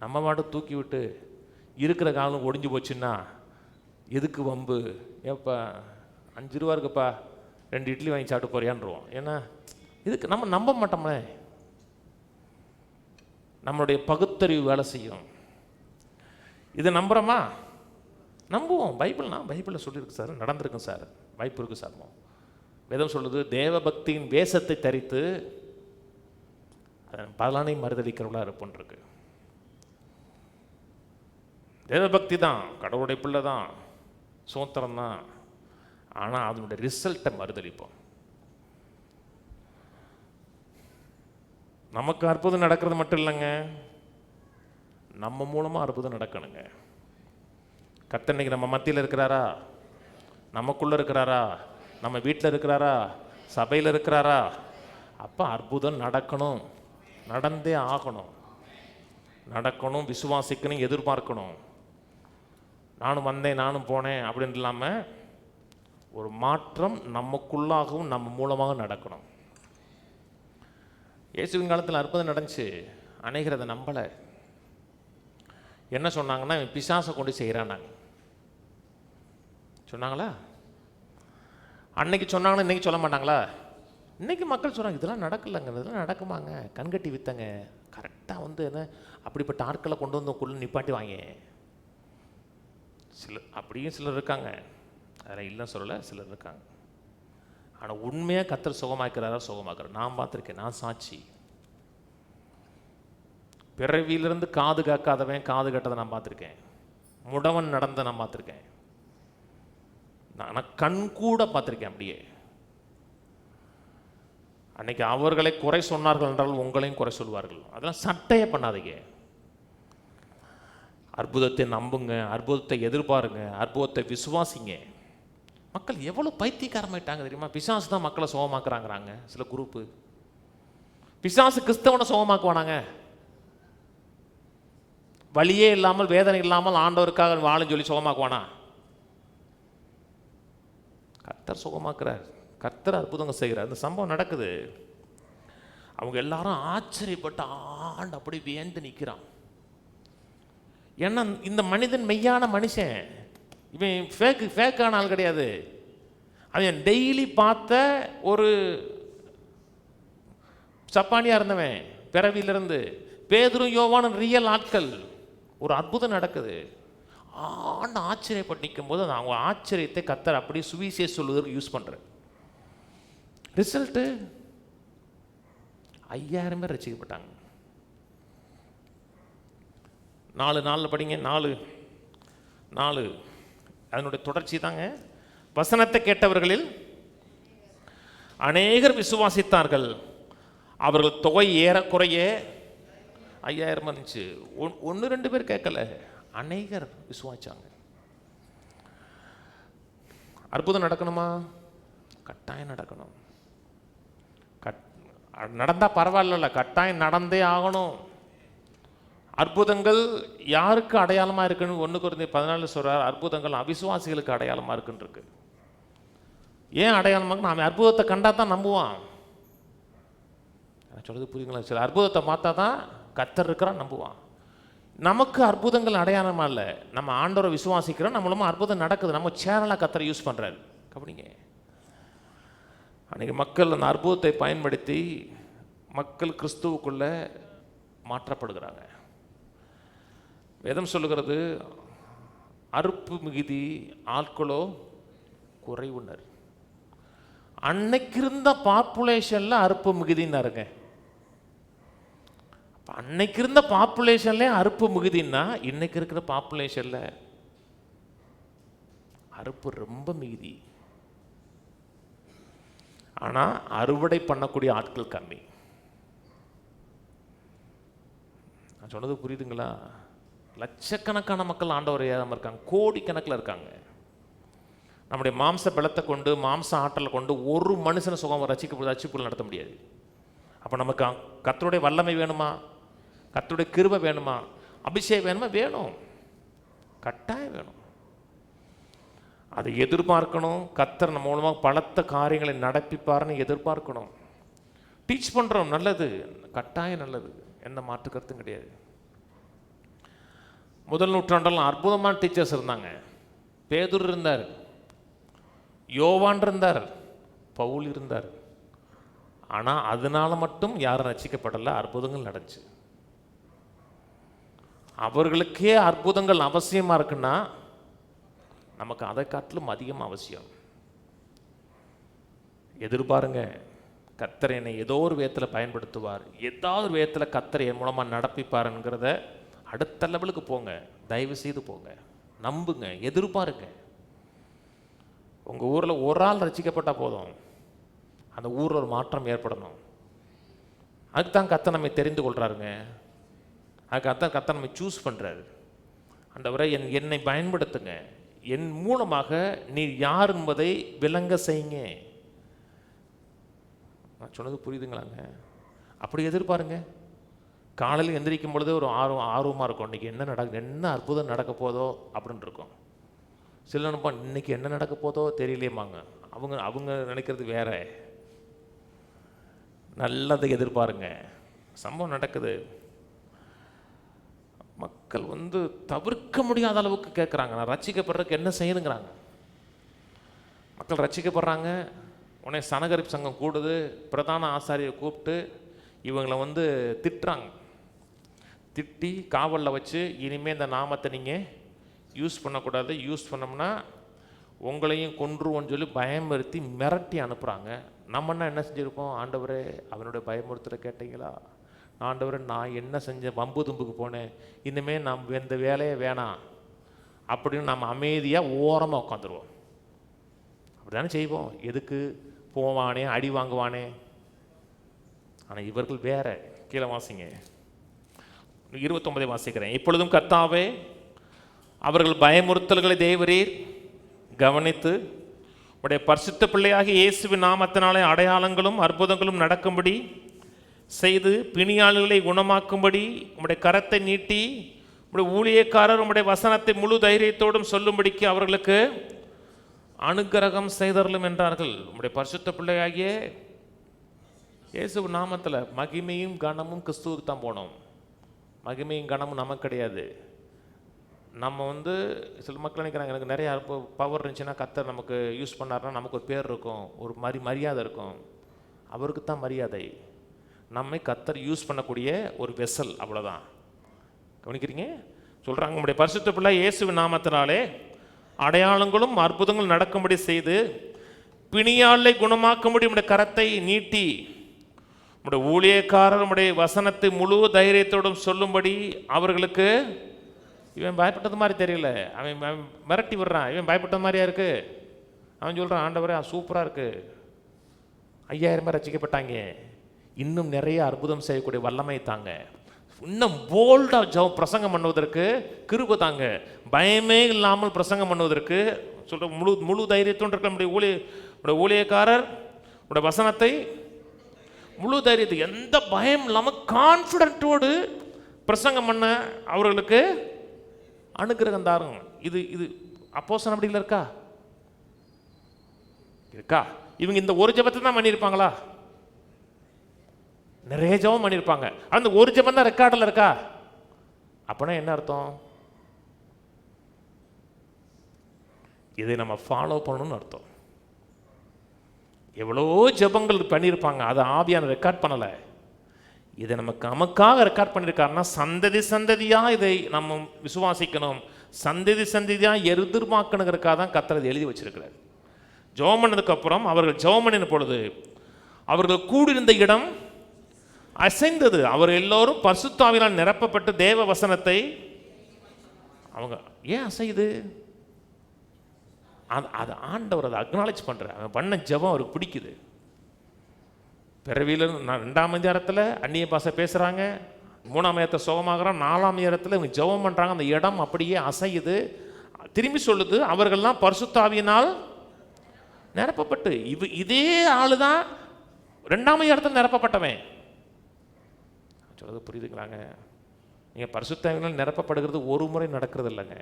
நம்ம மாட்டு தூக்கி விட்டு இருக்கிற காலம் ஒடிஞ்சு போச்சுன்னா எதுக்கு வம்பு? ஏப்பா 5 ரூபா இருக்குப்பா, 2 இட்லி வாங்கி சாப்பிட்டு போறியான்ருவோம். ஏன்னா இதுக்கு நம்ம நம்ப மாட்டோம்ல. நம்மளுடைய பகுத்தறிவு வேலை செய்யும். இதை நம்புகிறோமா? நம்புவோம். பைபிளில் சொல்லியிருக்கு சார், நடந்திருக்கு சார், வாய்ப்பு இருக்குது சார். வேதம் சொல்லுது, தேவ பக்தியின் வேஷத்தை தரித்து பலனை மறுதளிக்கிறவளா இருப்போன்றிருக்கு. தேவபக்தி தான், கடவுளுடைய பிள்ளை தான், சோத்திரம் தான், ஆனால் அதனுடைய ரிசல்ட்டை மறுதளிப்போம். நமக்கு அற்புதம் நடக்கிறது மட்டும் இல்லைங்க, நம்ம மூலமாக அற்புதம் நடக்கணுங்க. கர்த்தர் இன்னைக்கு நம்ம மத்தியில் இருக்கிறாரா? நமக்குள்ளே இருக்கிறாரா? நம்ம வீட்டில் இருக்கிறாரா? சபையில் இருக்கிறாரா? அப்போ அற்புதம் நடக்கணும், நடந்தே ஆகணும். நடக்கணும், விசுவாசிக்கணும், எதிர்பார்க்கணும். நானும் வந்தேன், நானும் போனேன் அப்படின்னு இல்லாமல் ஒரு மாற்றம் நமக்குள்ளாகவும் நம்ம மூலமாக நடக்கணும். இயேசுவின் காலத்தில் அற்புதம் நடந்துச்சு, அநேகர் அதை நம்பலை. என்ன சொன்னாங்கன்னா, இவன் பிசாசை கொண்டு செய்கிறானாங்க சொன்னாங்களா? அன்னைக்கு சொன்னாங்கன்னா இன்னைக்கு சொல்ல மாட்டாங்களா? இன்னைக்கு மக்கள் சொல்கிறாங்க, இதெல்லாம் நடக்கலைங்க, இதெல்லாம் நடக்குமாங்க, கண்கட்டி வித்தங்க, கரெக்டாக வந்து என்ன அப்படிப்பட்ட ஆட்களை கொண்டு வந்து குள்ள நிப்பாட்டி வாங்க. சிலர் அப்படியும் சிலர் இருக்காங்க, அதெல்லாம் இல்லைன்னு சொல்லலை, சிலர் இருக்காங்க. ஆனால் உண்மையாக கர்த்தர் சுகமாக்கிறாரா? சுகமாக்குறார். நான் பார்த்துருக்கேன், நான் சாட்சி. பிறவியிலிருந்து காது கேட்காதவன் காது கேட்டதை நான் பார்த்துருக்கேன். முடவன் நடந்த நான் பார்த்துருக்கேன். நான் கண் கூட பார்த்துருக்கேன். அப்படியே அன்னைக்கு அவர்களை குறை சொன்னார்கள் என்றால் உங்களையும் குறை சொல்வார்கள். அதெல்லாம் சட்டையே பண்ணாதீங்க. அற்புதத்தை நம்புங்க, அற்புதத்தை எதிர்பாருங்க, அற்புதத்தை விசுவாசிங்க. மக்கள் எவ்வளோ பைத்தியக்காரமாயிட்டாங்க தெரியுமா? பிசாசு தான் மக்களை சுகமாக்குறாங்கிறாங்க சில குரூப்பு. பிசாசு கிறிஸ்தவனை சுகமாக்குவானாங்க? வலியே இல்லாமல் வேதனை இல்லாமல் ஆண்டவருக்காக வாழும் சொல்லி சுகமாக்குவானா? கர்த்தர் சுகமாக்குறார், கர்த்தர் அற்புதங்க செய்கிறார். இந்த சம்பவம் நடக்குது. அவங்க எல்லாரும் ஆச்சரியப்பட்டு ஆண்டு அப்படி வியந்து நிற்கிறான். ஏன்னா இந்த மனிதன் மெய்யான மனுஷன், இவன் ஃபேக்கான ஆள் கிடையாது. அவன் டெய்லி பார்த்த ஒரு சப்பானியா இருந்தவன் பிறவியிலிருந்து. பேதுரும் யோவானும் ரியல் ஆட்கள். ஒரு அற்புதம் நடக்குது. ஆண்டு ஆச்சரியப்பட்டு நிற்கும் போது அவங்க ஆச்சரியத்தை கர்த்தர் அப்படியே சுவிசேஷம் சொல்வதற்கு யூஸ் பண்ணுறேன். ரிசல்ட்டு 5000 பேர் ரசிக்கப்பட்டாங்க. 4 நாளில் படிங்க. 4 அதனுடைய தொடர்ச்சி தாங்க. வசனத்தை கேட்டவர்களில் அநேகர் விசுவாசித்தார்கள். அவர்கள் தொகை ஏறக்குறைய 5000 இருந்துச்சு. 1-2 பேர் கேட்கல, அநேகர் விசுவாசிச்சாங்க. அற்புதம் நடக்கணுமா? கட்டாயம் நடக்கணும். நடந்தால் பரவாயில்ல, கட்டாயம் நடந்தே ஆகணும். அற்புதங்கள் யாருக்கு அடையாளமாக இருக்குன்னு 1 கொரிந்தியர் 14 சொல்கிறார். அற்புதங்கள் அவிசுவாசிகளுக்கு அடையாளமாக இருக்குன்னு இருக்கு. ஏன் அடையாளமாக? நாம் அற்புதத்தை கண்டா தான் நம்புவான். நான் சொல்கிறது புரியுங்களா? சில அற்புதத்தை பார்த்தா தான் கர்த்தர் இருக்கிறான் நம்புவான். நமக்கு அற்புதங்கள் அடையாளமாக இல்லை, நம்ம ஆண்டவரை விசுவாசிக்கிறோம், நம்ம மூலமாக அற்புதம் நடக்குது. நம்ம சேனலாக கர்த்தரை யூஸ் பண்ணுறாரு. அப்படிங்க அன்றைக்கி மக்கள் அந்த அற்புதத்தை பயன்படுத்தி மக்கள் கிறிஸ்துவுக்குள்ளே மாற்றப்படுகிறாங்க. வேதம் சொல்லுகிறது, அறுப்பு மிகுதி ஆட்களோ குறைவுனர். அன்னைக்கு இருந்த பாப்புலேஷனில் அறுப்பு மிகுதின்னாருங்க. அன்னைக்கு இருந்த பாப்புலேஷன்ல அறுப்பு மிகுதின்னா இன்னைக்கு இருக்கிற பாப்புலேஷனில் அறுப்பு ரொம்ப மிகுதி. ஆனால் அறுவடை பண்ணக்கூடிய ஆட்கள் கம்மி. நான் சொன்னது புரியுதுங்களா? லட்சக்கணக்கான மக்கள் ஆண்டவர் ஏதாம இருக்காங்க, கோடிக்கணக்கில் இருக்காங்க. நம்முடைய மாம்ச பலத்தை கொண்டு, மாம்ச ஆற்றலை கொண்டு ஒரு மனுஷனை சுகம் ரட்சிப்புகள் நடத்த முடியாது. அப்போ நமக்கு கர்த்தருடைய வல்லமை வேணுமா? கர்த்தருடைய கிருபை வேணுமா? அபிஷேகம் வேணுமா? வேணும், கட்டாயம் வேணும். அதை எதிர்பார்க்கணும். கர்த்தர் நம்ம மூலமாக பலத்த காரியங்களை நடப்பிப்பார்னு எதிர்பார்க்கணும். டீச் பண்ணுறோம், நல்லது, கட்டாயம் நல்லது, எந்த மாற்று கருத்தும் கிடையாது. முதல் நூற்றாண்டெல்லாம் அற்புதமான டீச்சர்ஸ் இருந்தாங்க. பேதுரு இருந்தார், யோவான் இருந்தார், பவுல் இருந்தார். ஆனால் அதனால மட்டும் யாரும் ரட்சிக்கப்படலை, அற்புதங்கள் நடந்துச்சு. அவர்களுக்கே அற்புதங்கள் அவசியமாக இருக்குன்னா நமக்கு அதை காட்டிலும் அதிகம் அவசியம். எதிர்பாருங்க, கர்த்தர் என்னை ஏதோ ஒரு விதத்தில் பயன்படுத்துவார், ஏதாவது ஒரு விதத்தில் கர்த்தர் என் மூலமாக நடப்பிப்பாருங்கிறத அடுத்த லெவலுக்கு போங்க, தயவு செய்து போங்க, நம்புங்க, எதிர்பாருங்க. உங்கள் ஊரில் ஒரு ஆள் ரட்சிக்கப்பட்டால் போதும், அந்த ஊரில் ஒரு மாற்றம் ஏற்படணும். அதுக்கு தான் கர்த்தர் நம்மை தெரிந்து கொள்கிறாருங்க. அதுக்கு கர்த்தர் நம்மை சூஸ் பண்ணுறாரு. ஆண்டவரே என்னை பயன்படுத்துங்க, என் மூலமாக நீ யார் என்பதை விளங்க செய்யுங்க. நான் சொன்னது புரியுதுங்களாங்க? அப்படி எதிர்பாருங்க. காலையில் எந்திரிக்கும் பொழுது ஒரு ஆர்வமாக இருக்கும், இன்றைக்கி என்ன அற்புதம் நடக்க போதோ அப்படின்னு இருக்கும். சில நினைப்பா இன்றைக்கி என்ன நடக்க போதோ தெரியலையேம்பாங்க. அவங்க நினைக்கிறது வேற. நல்லதை எதிர்பாருங்க. சம்பவம் நடக்குது. மக்கள் தவிர்க்க முடியாத அளவுக்கு கேட்குறாங்க, நான் ரட்சிக்கப்படுறதுக்கு என்ன செய்யணுங்கிறாங்க. மக்கள் ரட்சிக்கப்படுறாங்க. உடனே சனகரிப்பு சங்கம் கூடுது. பிரதான ஆசாரியை கூப்பிட்டு இவங்களை திட்டுறாங்க. திட்டி காவலில் வச்சு, இனிமேல் இந்த நாமத்தை நீங்கள் யூஸ் பண்ணக்கூடாது, யூஸ் பண்ணோம்னா உங்களையும் கொன்றுவோன்னு சொல்லி பயமுறுத்தி மிரட்டி அனுப்புகிறாங்க. நம்மன்னா என்ன செஞ்சுருப்போம்? ஆண்டவரே, அவனுடைய பயமுறுத்துற கேட்டீங்களா? ஆண்டவரே, நான் என்ன செஞ்சேன்? வம்பு தும்புக்கு போனேன், இனிமேல் நம்ம இந்த வேலையே வேணாம் அப்படின்னு நம்ம அமைதியாக ஓரமாக உட்காந்துருவோம். அப்படி தானே செய்வோம். எதுக்கு? போவானே, அடி வாங்குவானே. ஆனால் இவர்கள் வேற. கீழே வாசிங்க, 29 வாசிக்கிறேன். இப்பொழுதும் கர்த்தாவே, அவர்கள் பயமுறுத்தல்களை தேவரீர் கவனித்து உடைய பரிசுத்த பிள்ளையாகிய இயேசுவின் நாமத்தினாலே அடையாளங்களும் அற்புதங்களும் நடக்கும்படி செய்து பிணியாளர்களை குணமாக்கும்படி உம்முடைய கரத்தை நீட்டி உம்முடைய ஊழியக்காரர் உம்முடைய வசனத்தை முழு தைரியத்தோடும் சொல்லும்படிக்கு அவர்களுக்கு அனுக்கிரகம் செய்தருளும் என்றார்கள். உம்முடைய பரிசுத்த பிள்ளையாகிய இயேசுவின் நாமத்தில் மகிமையும் கனமும் கிறிஸ்துவுக்கு தான் போனோம். மகிமையும் கனமும் நமக்கு கிடையாது. நம்ம சில மக்கள் நினைக்கிறாங்க, எனக்கு நிறைய பவர் இருந்துச்சுன்னா கர்த்தர் நமக்கு யூஸ் பண்ணார்னா நமக்கு ஒரு பேர் இருக்கும், ஒரு மரியாதை இருக்கும். அவருக்கு தான் மரியாதை. நம்மை கர்த்தர் யூஸ் பண்ணக்கூடிய ஒரு வெசல், அவ்வளோதான். கவனிக்கிறீங்க? சொல்கிறாங்க, உம்முடைய பரிசுத்த பிள்ளை இயேசுவின் நாமத்தினாலே அடையாளங்களும் அற்புதங்களும் நடக்கும்படி செய்து பிணியாளை குணமாக்கும்படி உம்முடைய கரத்தை நீட்டி உம்முடைய ஊழியக்காரர் உம்முடைய வசனத்தை முழு தைரியத்தோடும் சொல்லும்படி அவர்களுக்கு. இவன் பயப்பட்டது மாதிரி தெரியல, அவன் மிரட்டி விடுறான். இவன் பயப்பட்டது மாதிரியா இருக்கு. அவன் சொல்கிறான், ஆண்டவரே சூப்பராக இருக்கு, 5000 பேர் ரசிக்கப்பட்டாங்க, இன்னும் நிறைய அற்புதம் செய்யக்கூடிய வல்லமை தாங்க, இன்னும் போல்டாக பிரசங்கம் பண்ணுவதற்கு கிருபை தாங்க, பயமே இல்லாமல் பிரசங்கம் பண்ணுவதற்கு சொல்கிற முழு தைரியத்தோடு இருக்க நம்முடைய ஊழியக்காரர் உடைய வசனத்தை முழு தைரியத்துக்கு எந்த பயம் இல்லாமல் கான்ஃபிடென்ட்டோடு பிரசங்கம் பண்ண அவர்களுக்கு அனுக்கிரகம் தாருங்க. இது அப்போஸ்தலர் நடவடிக்கையில் இருக்கா? இவங்க இந்த ஒரு ஜெபத்தை தான் பண்ணியிருப்பாங்களா? நிறைய ஜெபம் பண்ணியிருப்பாங்க. அந்த ஒரு ஜெபம் தான் ரெக்கார்டில் இருக்கா? அப்படின்னா என்ன அர்த்தம்? இதை நம்ம ஃபாலோ பண்ணணும்னு அர்த்தம். எவ்வளோ ஜெபங்கள் பண்ணியிருப்பாங்க, அதை ஆவியான ரெக்கார்ட் பண்ணலை. இதை நமக்காக ரெக்கார்ட் பண்ணியிருக்காருன்னா சந்ததி சந்ததியாக இதை நம்ம விசுவாசிக்கணும், சந்ததி சந்ததியாக எதிர்பார்க்கணுங்கிறதுக்காக தான் கர்த்தர் எழுதி வச்சிருக்கிறார். ஜெபம் பண்ணதுக்கப்புறம் அவர்கள் ஜெபம் பண்ணின பொழுது அவர்கள் கூடியிருந்த இடம் அசைந்தது. அவர் எல்லோரும் பரிசுத்த ஆவியினால் நிரப்பப்பட்டு தேவ வசனத்தை அவங்க ஏன் அசையுது? அது ஆண்டவர் அதை அக்னாலேஜ் பண்ணுறார். அவன் பண்ண ஜெபம் அவருக்கு பிடிக்குது. பிறவியில் 2ஆம் அதிகாரத்தில் அந்நிய பாஷை பேசுகிறாங்க, 3ஆம் அதிகாரத்தில் சுகமாகறான், 4ஆம் அதிகாரத்தில் இவங்க ஜெபம் பண்ணுறாங்க. அந்த இடம் அப்படியே அசையுது. திரும்பி சொல்லுது, அவர்கள்லாம் பரிசுத்த ஆவியினால் நிரப்பப்பட்டு. இதே ஆளு தான் 2ஆம் அதிகாரத்தில் நிரப்பப்பட்டவன். சொல்றது புரியுதுங்களாங்க? நீங்கள் பரிசுத்த ஆவியினால் நிரப்பப்படுகிறது ஒரு முறை நடக்கிறது இல்லைங்க,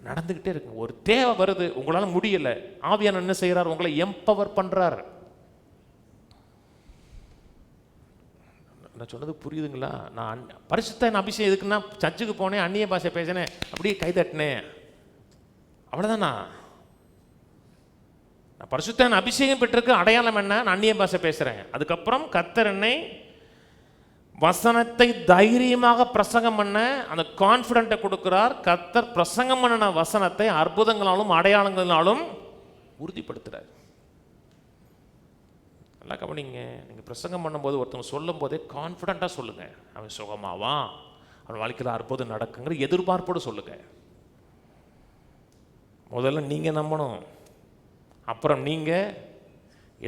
நடந்துக்கிட்டே இருக்குங்க. ஒரு தேவை வருது, உங்களால் முடியலை, ஆவியான என்ன செய்கிறார்? உங்களை எம்பவர் பண்ணுறார். நான் சொன்னது புரியுதுங்களா? நான் பரிசுத்த அபிஷேகம் எதுக்குன்னா, சர்ச்சுக்கு போனேன், அந்நிய பாஷை பேசினேன், அப்படியே கைதட்டினேன், அவ்வளோதானா? நான் பரிசுத்த அபிஷேகம் பெற்றிருக்கு. அடையாளம் என்ன? நான் அந்நிய பாஷை பேசுகிறேன். அதுக்கப்புறம் கர்த்தர் என்னை வசனத்தை தைரியமாக பிரசங்கம் பண்ண அந்த கான்ஃபிடென்ட்டை கொடுக்கிறார். கர்த்தர் பிரசங்கம் பண்ண வசனத்தை அற்புதங்களாலும் அடையாளங்களாலும் உறுதிப்படுத்துகிறார். நல்லா கவனிங்க. நீங்கள் பிரசங்கம் பண்ணும்போது ஒருத்தவங்க சொல்லும் போதே கான்ஃபிடென்ட்டாக சொல்லுங்கள். அவன் சுகமாவான், அவன் வாழ்க்கையில் அற்புதம் நடக்குங்கிற எதிர்பார்ப்போடு சொல்லுங்கள். முதல்ல நீங்கள் நம்பணும், அப்புறம் நீங்கள்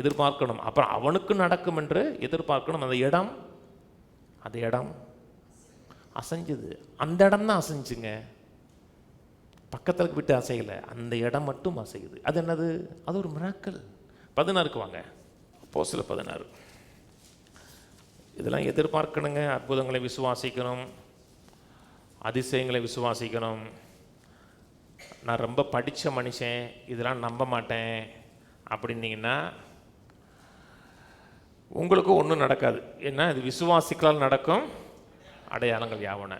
எதிர்பார்க்கணும், அப்புறம் அவனுக்கு நடக்கும் என்று எதிர்பார்க்கணும். அந்த இடம் அசைஞ்சுது. அந்த இடம் தான் அசைஞ்சுங்க, பக்கத்தில் விட்டு அசையலை, அந்த இடம் மட்டும் அசையுது. அது என்னது? அது ஒரு மிராக்கிள். 16க்கு வாங்க. அப்போஸ்தலர் 16. இதெல்லாம் எதிர்பார்க்கணுங்க. அற்புதங்களை விசுவாசிக்கணும், அதிசயங்களை விசுவாசிக்கணும். நான் ரொம்ப படித்த மனுஷன், இதெல்லாம் நம்ப மாட்டேன் அப்படின்னீங்கன்னா உங்களுக்கு ஒன்றும் நடக்காது. ஏன்னா இது விசுவாசிக்கலால் நடக்கும் அடையாளங்கள் யாவன.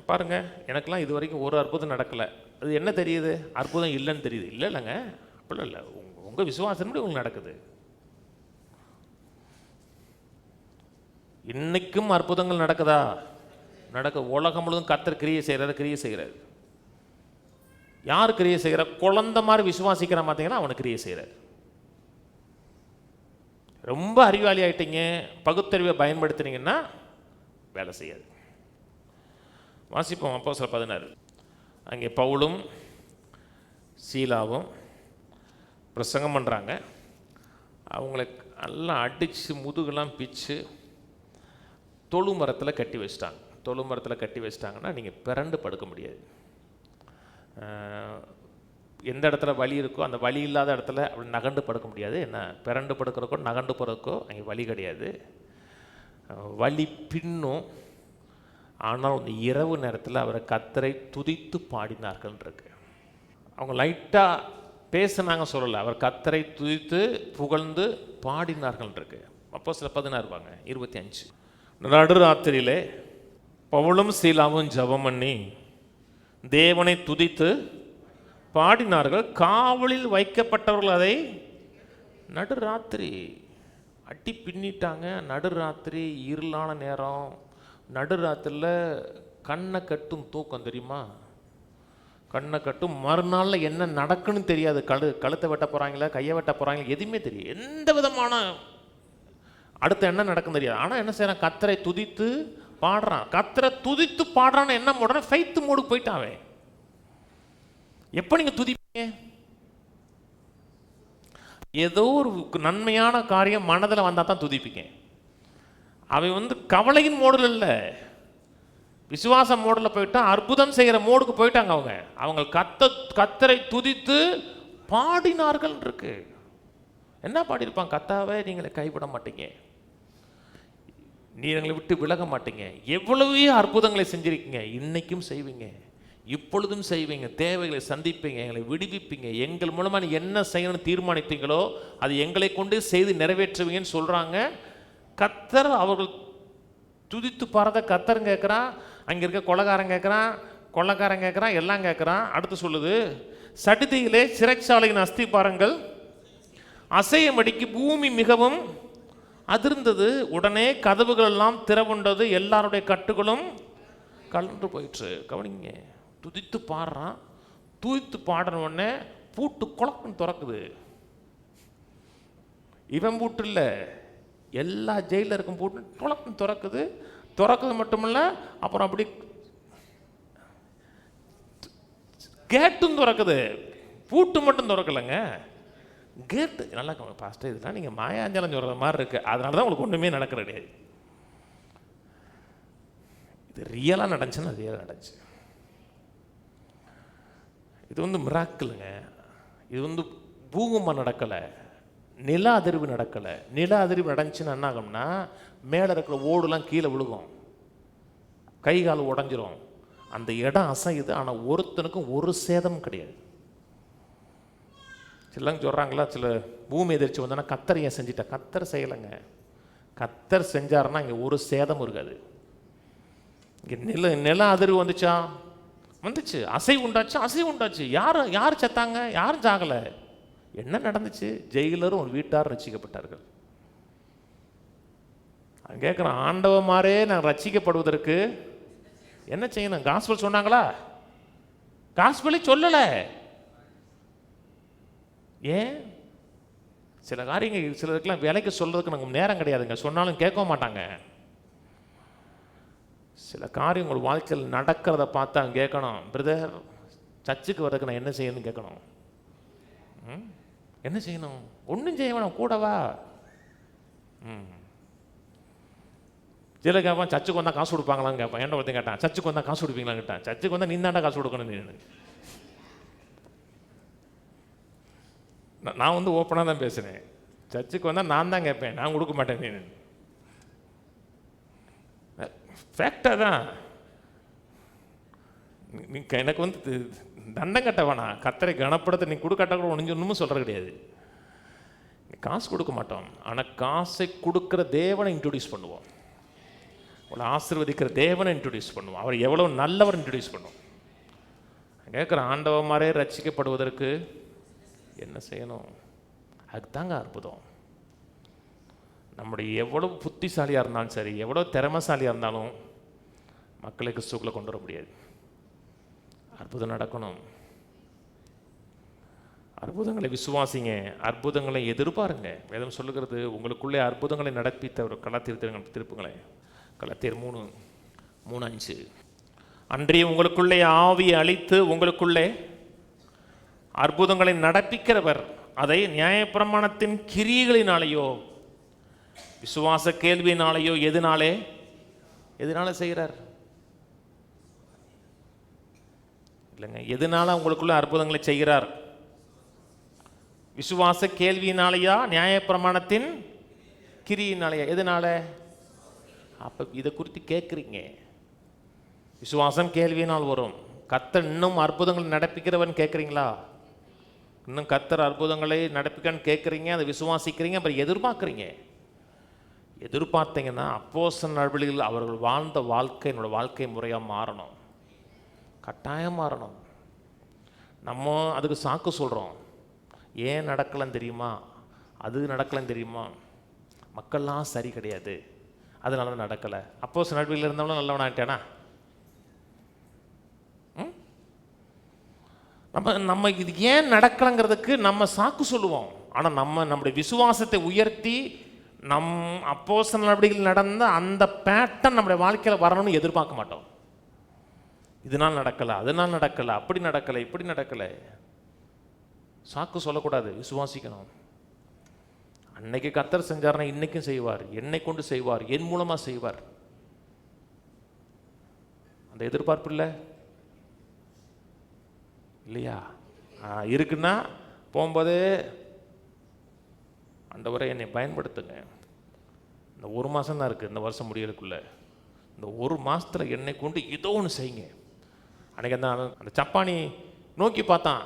பாருங்கள், எனக்கெல்லாம் இது வரைக்கும் ஒரு அற்புதம் நடக்கலை. அது என்ன தெரியுது? அற்புதம் இல்லைன்னு தெரியுது. இல்லைங்க, அப்படிலாம் இல்லை. உங்கள் விசுவாசப்படி உங்களுக்கு நடக்குது. இன்னைக்கும் அற்புதங்கள் நடக்குதா? உலகம் முழுவதும் கர்த்தர் கிரியை செய்கிறாரு. யார் கிரியை செய்கிற? குழந்தை மாதிரி விசுவாசிக்கிற பார்த்தீங்கன்னா அவனுக்கு கிரியை செய்கிறார். ரொம்ப அறிவாளி ஆகிட்டீங்க, பகுத்தறிவை பயன்படுத்துனீங்கன்னா வேலை செய்யாது. வாசிப்போம் அப்போஸ்தலர் 16. அங்கே பவுலும் சீலாவும் பிரசங்கம் பண்ணுறாங்க. அவங்கள எல்லாம் அடித்து முதுகெல்லாம் பிச்சு தொழு மரத்தில் கட்டி வச்சிட்டாங்க. தொழு மரத்தில் கட்டி வச்சிட்டாங்கன்னா நீங்கள் பிறண்டு படுக்க முடியாது. எந்த இடத்துல வலி இருக்கோ அந்த வலி இல்லாத இடத்துல அப்படி நகண்டு படுக்க முடியாது. என்ன பிறண்டு படுக்கிறக்கோ நகண்டு போகிறதுக்கோ அங்கே வலி கிடையாது. வலி பின்னும். ஆனால் இந்த இரவு நேரத்தில் அவரை கர்த்தரை துதித்து பாடினார்கள் இருக்கு. அவங்க லைட்டாக பேசினாங்க சொல்லலை, அவர் கர்த்தரை துதித்து புகழ்ந்து பாடினார்கள் இருக்கு. அப்போஸ்தலர் 16 25. நடுராத்திரியிலே பவுலும் சீலாவும் ஜெபம் பண்ணி தேவனை துதித்து பாடினார்கள். காவலில் வைக்கப்பட்டவர்கள் அதை நடுராத்திரி அட்டி பின்னிட்டாங்க. நடுராத்திரி, இருளான நேரம், நடுராத்திரியில் கண்ணை கட்டும் தூக்கம் தெரியுமா? கண்ணை கட்டும். மறுநாளில் என்ன நடக்குன்னு தெரியாது. கழுத்தை வெட்ட போகிறாங்களா, கையை வெட்ட போகிறாங்களா, எதுவுமே தெரியும். எந்த விதமான அடுத்து என்ன நடக்கும் தெரியாது. ஆனால் என்ன செய்யறான்? கர்த்தரை துதித்து பாடுறான். கர்த்தரை துதித்து பாடுறான்னு என்ன உடனே ஃபெய்த் மோடுக்கு போயிட்டாவே. எப்போ நீங்கள் துதிப்பீங்க? ஏதோ ஒரு நன்மையான காரியம் மனதில் வந்தால் தான் துதிப்பீங்க. அவன் கவலையின் மோடில் இல்லை, விசுவாச மோடில் போயிட்டா, அற்புதம் செய்கிற மோடுக்கு போயிட்டாங்க. அவங்க கர்த்தரை துதித்து பாடினார்கள் இருக்கு. என்ன பாடியிருப்பாங்க? கர்த்தாவே நீங்களை கைவிட மாட்டீங்க, நீ எங்களை விட்டு விலக மாட்டீங்க, எவ்வளவே அற்புதங்களை செஞ்சிருக்கீங்க, இன்னைக்கும் செய்வீங்க, இப்பொழுதும் செய்வீங்க, தேவைகளை சந்திப்பீங்க, எங்களை விடுவிப்பீங்க, எங்கள் மூலமாக நீ என்ன செய்யணும்னு தீர்மானித்தீங்களோ அது எங்களை கொண்டு செய்து நிறைவேற்றுவீங்கன்னு சொல்கிறாங்க. கர்த்தர் அவர்கள் துதித்து பாடுறத கர்த்தர் கேட்குறான். அங்கே இருக்க கொலைகாரன் கேட்குறான், கொள்ளைக்காரன் கேட்குறான், எல்லாம் கேட்குறான். அடுத்து சொல்லுது, சடுதியிலே சிறைச்சாலையின் அஸ்திபாரங்கள் அசையும்படிக்கு பூமி மிகவும் அதிர்ந்தது. உடனே கதவுகள் எல்லாம் திறவுண்டது, எல்லாருடைய கட்டுகளும் கலந்து போயிடுச்சு. கவனிங்க, துதித்து பாடுறான். துதித்து பாடுற உடனே பூட்டு குழப்பம் திறக்குது. இவன் பூட்டு இல்லை, எல்லா ஜெயிலில் இருக்கும் பூட்டு குழப்பம் திறக்குது. திறக்குது மட்டுமில்ல, அப்புறம் அப்படி கேட்டும் திறக்குது. பூட்டு மட்டும் திறக்கலைங்க, கேட்டு. நல்லா பாஸ்டர், இதெல்லாம் நீங்கள் மாயாஞ்சலம் சொல்கிற மாதிரி இருக்குது, அதனால தான் உங்களுக்கு ஒன்றுமே நடக்கிற கிடையாது. இது ரியலாக நடந்துச்சுன்னா ரியலாக நடந்துச்சு. இது மிராக்கிளுங்க. இது பூகம்பம் நடக்கலை, நில அதிர்வு நடக்கலை. நில அதிர்வு நடந்துச்சுன்னா என்ன ஆகும்னா, மேலே இருக்கிற ஓடுலாம் கீழே விழுகும், கை கால் உடஞ்சிரும், அந்த இடம் அசையுது. ஆனால் ஒருத்தனுக்கும் ஒரு சேதமும் கிடையாது. சிலங்க சொல்கிறாங்களா, சில பூமி எதிர்ச்சி வந்தோன்னா கர்த்தர் ஏன் செஞ்சிட்டா? கர்த்தர் செய்யலைங்க. கர்த்தர் செஞ்சாருன்னா இங்கே ஒரு சேதம் இருக்காது. இங்கே நில அதிர்வு வந்துச்சா? வந்துச்சு. அசைவு உண்டாச்சு? அசைவு உண்டாச்சு. யார் செத்தாங்க? யாரும் சாகலை. என்ன நடந்துச்சு? ஜெயிலரும் ஒரு வீட்டார் ரட்சிக்கப்பட்டார்கள். கேட்குறான், ஆண்டவமாரே நான் ரட்சிக்கப்படுவதற்கு என்ன செய்யணும்? காஸ்பல் சொன்னாங்களா? காஸ்பலே சொல்லலை. ஏன்? சில காரியங்கள் சிலருக்கெல்லாம் விலைக்கு சொல்றதுக்கு நமக்கு நேரம் கிடையாதுங்க, சொன்னாலும் கேட்க மாட்டாங்க. சில காரியம் உங்கள் வாழ்க்கையில் நடக்கிறத பார்த்தா கேட்கணும். பிரதர், சர்ச்சுக்கு வர்றதுக்கு நான் என்ன செய்யணும்னு கேட்கணும். என்ன செய்யணும்? ஒன்றும் செய்ய வேணும், கூடவா. சில கேட்பான், சர்ச்சுக்கு வந்தால் காசு கொடுப்பாங்களான்னு கேட்பான். என்ன ஒருத்தன் கேட்டான், சர்ச்சுக்கு வந்தால் காசு கொடுப்பீங்களான்னு கேட்டான். சர்ச்சுக்கு வந்தால் நீ தாண்டா காசு கொடுக்கணும். நான் ஓப்பனாக தான் பேசுகிறேன். சர்ச்சுக்கு வந்தால் நான் தான் கேட்பேன், நான் கொடுக்க மாட்டேன். நீ ஃபேக்டாக தான். நீ எனக்கு தண்டம் கட்ட வேணாம், கர்த்தரை கனப்படுத்த நீ கொடுக்கட்ட கூட ஒன்றும் சொல்கிற கிடையாது. காசு கொடுக்க மாட்டோம், ஆனால் காசை கொடுக்குற தேவனை இன்ட்ரடியூஸ் பண்ணுவோம், உங்களை ஆசீர்வதிக்கிற தேவனை இன்ட்ரடியூஸ் பண்ணுவோம், அவர் எவ்வளோ நல்லவர் இன்ட்ரடியூஸ் பண்ணுவோம். கேட்குற ஆண்டவமாரே ரட்சிக்கப்படுவதற்கு என்ன செய்யணும்? அதுதாங்க அற்புதம். நம்முடைய எவ்வளோ புத்திசாலியாக இருந்தாலும் சரி, எவ்வளோ திறமைசாலியாக இருந்தாலும் மக்களை கிறிஸ்துவுக்குள்ள கொண்டு வர முடியாது. அற்புதம் நடக்கணும். அற்புதங்களை விசுவாசிங்க, அற்புதங்களை எதிர்பாருங்க. வேதம் சொல்லுகிறது உங்களுக்குள்ளே அற்புதங்களை நடப்பித்தவர். கலாத்தியர் திருப்புங்களேன், கலாத்தியர் 3:5. அன்றைய உங்களுக்குள்ளே ஆவியை அளித்து உங்களுக்குள்ளே அற்புதங்களை நடப்பிக்கிறவர், அதை நியாயப்பிரமாணத்தின் கிரியைகளினாலேயோ விசுவாச கேள்வியினாலேயோ எதனால செய்கிறார் இல்லைங்க. எதனால உங்களுக்குள்ள அற்புதங்களை செய்கிறார்? விசுவாச கேள்வியினாலேயா நியாயப்பிரமாணத்தின் கிரியினாலேயா? எதனால? அப்ப இதை குறித்து கேட்குறீங்க. விசுவாசம் கேள்வியினால் வரும். கர்த்தர் இன்னும் அற்புதங்களை நடப்பிக்கிறவன் கேட்குறீங்களா? இன்னும் கர்த்தர் அற்புதங்களை நடப்பிக்கன்னு கேட்குறீங்க, அதை விசுவாசிக்கிறீங்க, அப்புறம் எதிர்பார்த்தீங்கன்னா அப்போஸ்தலர் நடவடிக்கையில் அவர்கள் வாழ்ந்த வாழ்க்கை என்னோட வாழ்க்கை முறையாக மாறணும், கட்டாயம் மாறணும். நம்ம அதுக்கு சாக்கு சொல்கிறோம். ஏன் நடக்கலன்னு தெரியுமா, அது நடக்கலன்னு தெரியுமா, மக்கள்லாம் சரி கிடையாது, அதனால தான் நடக்கலை. அப்போஸ்தலர் நடவடிக்கையில் இருந்தவங்களும் நல்லவன் ஆகிட்டானா? நம்ம இது ஏன் நடக்கலைங்கிறதுக்கு நம்ம சாக்கு சொல்லுவோம். ஆனால் நம்முடைய விசுவாசத்தை உயர்த்தி அப்போஸ்தலர் நடவடிக்கையில் நடந்த அந்த பேட்டர்ன் நம்முடைய வாழ்க்கையில் வரணும்னு எதிர்பார்க்க மாட்டோம். இதனால் நடக்கலை, அதனால் நடக்கலை, அப்படி நடக்கலை, இப்படி நடக்கலை. சாக்கு சொல்லக்கூடாது, விசுவாசிக்கணும். அன்னைக்கு கர்த்தர் செஞ்சார்னா இன்னைக்கும் செய்வார், என்னை கொண்டு செய்வார், என் மூலமாக செய்வார். அந்த எதிர்பார்ப்பு இல்லையா? இருக்குன்னா போகும்போதே ஆண்டவரே என்னை பயன்படுத்துங்க, இந்த 1 மாதம் தான் இருக்குது இந்த வருஷம் முடியறதுக்குள்ள, இந்த 1 மாதத்தில் என்னை கொண்டு ஏதோ ஒன்று செய்யுங்க. அன்றைக்கி அந்த சப்பானி நோக்கி பார்த்தான்,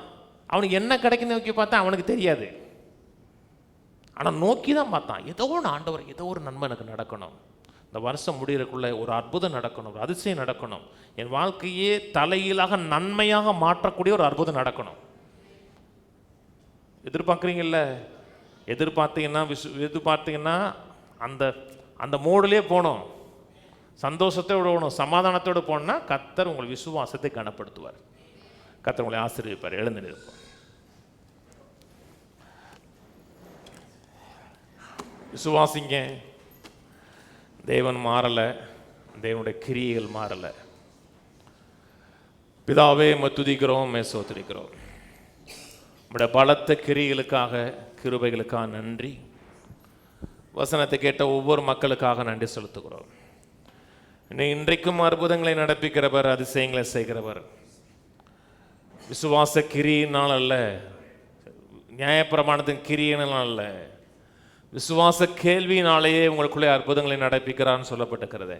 அவனுக்கு என்ன கிடைக்குன்னு நோக்கி பார்த்தான், அவனுக்கு தெரியாது. ஆனால் நோக்கி தான் பார்த்தான், ஏதோ ஒன்று ஆண்டவர், ஏதோ ஒரு நன்மை எனக்கு நடக்கணும், இந்த வருஷம் முடியறதுக்குள்ள ஒரு அற்புதம் நடக்கணும், ஒரு அதிசயம் நடக்கணும், என் வாழ்க்கையே தலையிலாக நன்மையாக மாற்றக்கூடிய ஒரு அற்புதம் நடக்கணும். எதிர்பார்க்குறீங்கல்ல? எதிர்பார்த்தீங்கன்னா அந்த மோடிலே போகணும், சந்தோஷத்தோடு போகணும், சமாதானத்தோடு போகணும்னா கர்த்தர் உங்கள் விசுவாசத்தை கனப்படுத்துவார், கர்த்தர் உங்களை ஆசீர்வதிப்பார். எழுந்து நிற்போம். விசுவாசிங்க. தேவன் மாறலை, தேவனுடைய கிரியைகள் மாறலை. பிதாவே துதிக்கிறோம், சோத்திரிக்கிறோம். நம்முடைய பலத்த கிரியைகளுக்காக, கிருபைகளுக்காக நன்றி. வசனத்தை கேட்ட ஒவ்வொரு மக்களுக்காக நன்றி செலுத்துகிறோம். இன்றைக்கும் அற்புதங்களை நடப்பிக்கிறவர், அதிசயங்களை செய்கிறவர். விசுவாச கிரியினால் அல்ல, நியாயப்பிரமாணத்தின் கிரியினால் அல்ல, விசுவாச கேள்வியினாலேயே உங்களுக்குள்ளே அற்புதங்களை நடப்பிக்கிறான்னு சொல்லப்பட்டிருக்கிறதே.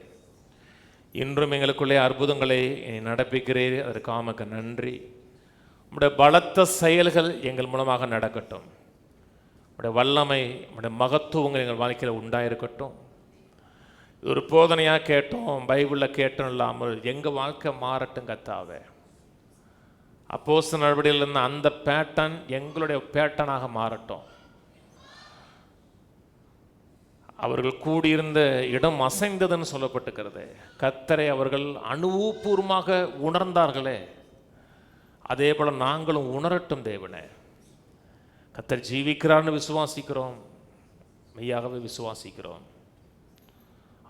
இன்றும் எங்களுக்குள்ளே அற்புதங்களை நடப்பிக்கிறீர், அதற்காக நன்றி. உம்முடைய பலத்த செயல்கள் எங்கள் மூலமாக நடக்கட்டும். உம்முடைய வல்லமை, உம்முடைய மகத்துவங்கள் எங்கள் வாழ்க்கையில் உண்டாயிருக்கட்டும். ஒரு போதனையாக கேட்டோம், பைபிளில் கேட்டோம் இல்லாமல் எங்கள் வாழ்க்கை மாறட்டும் கர்த்தாவே. அப்போஸ்தலர் நடவடிக்கையில் இருந்த அந்த பேட்டர்ன் எங்களுடைய பேட்டர்னாக மாறட்டும். அவர்கள் கூடியிருந்த இடம் அசைந்ததுன்னு சொல்லப்பட்டிருக்கிறது. கர்த்தரை அவர்கள் அனுபவபூர்வமாக உணர்ந்தார்களே, அதே போல நாங்களும் உணரட்டும் தேவனே. கர்த்தர் ஜீவிக்கிறார்னு விசுவாசிக்கிறோம், மெய்யாகவே விசுவாசிக்கிறோம்.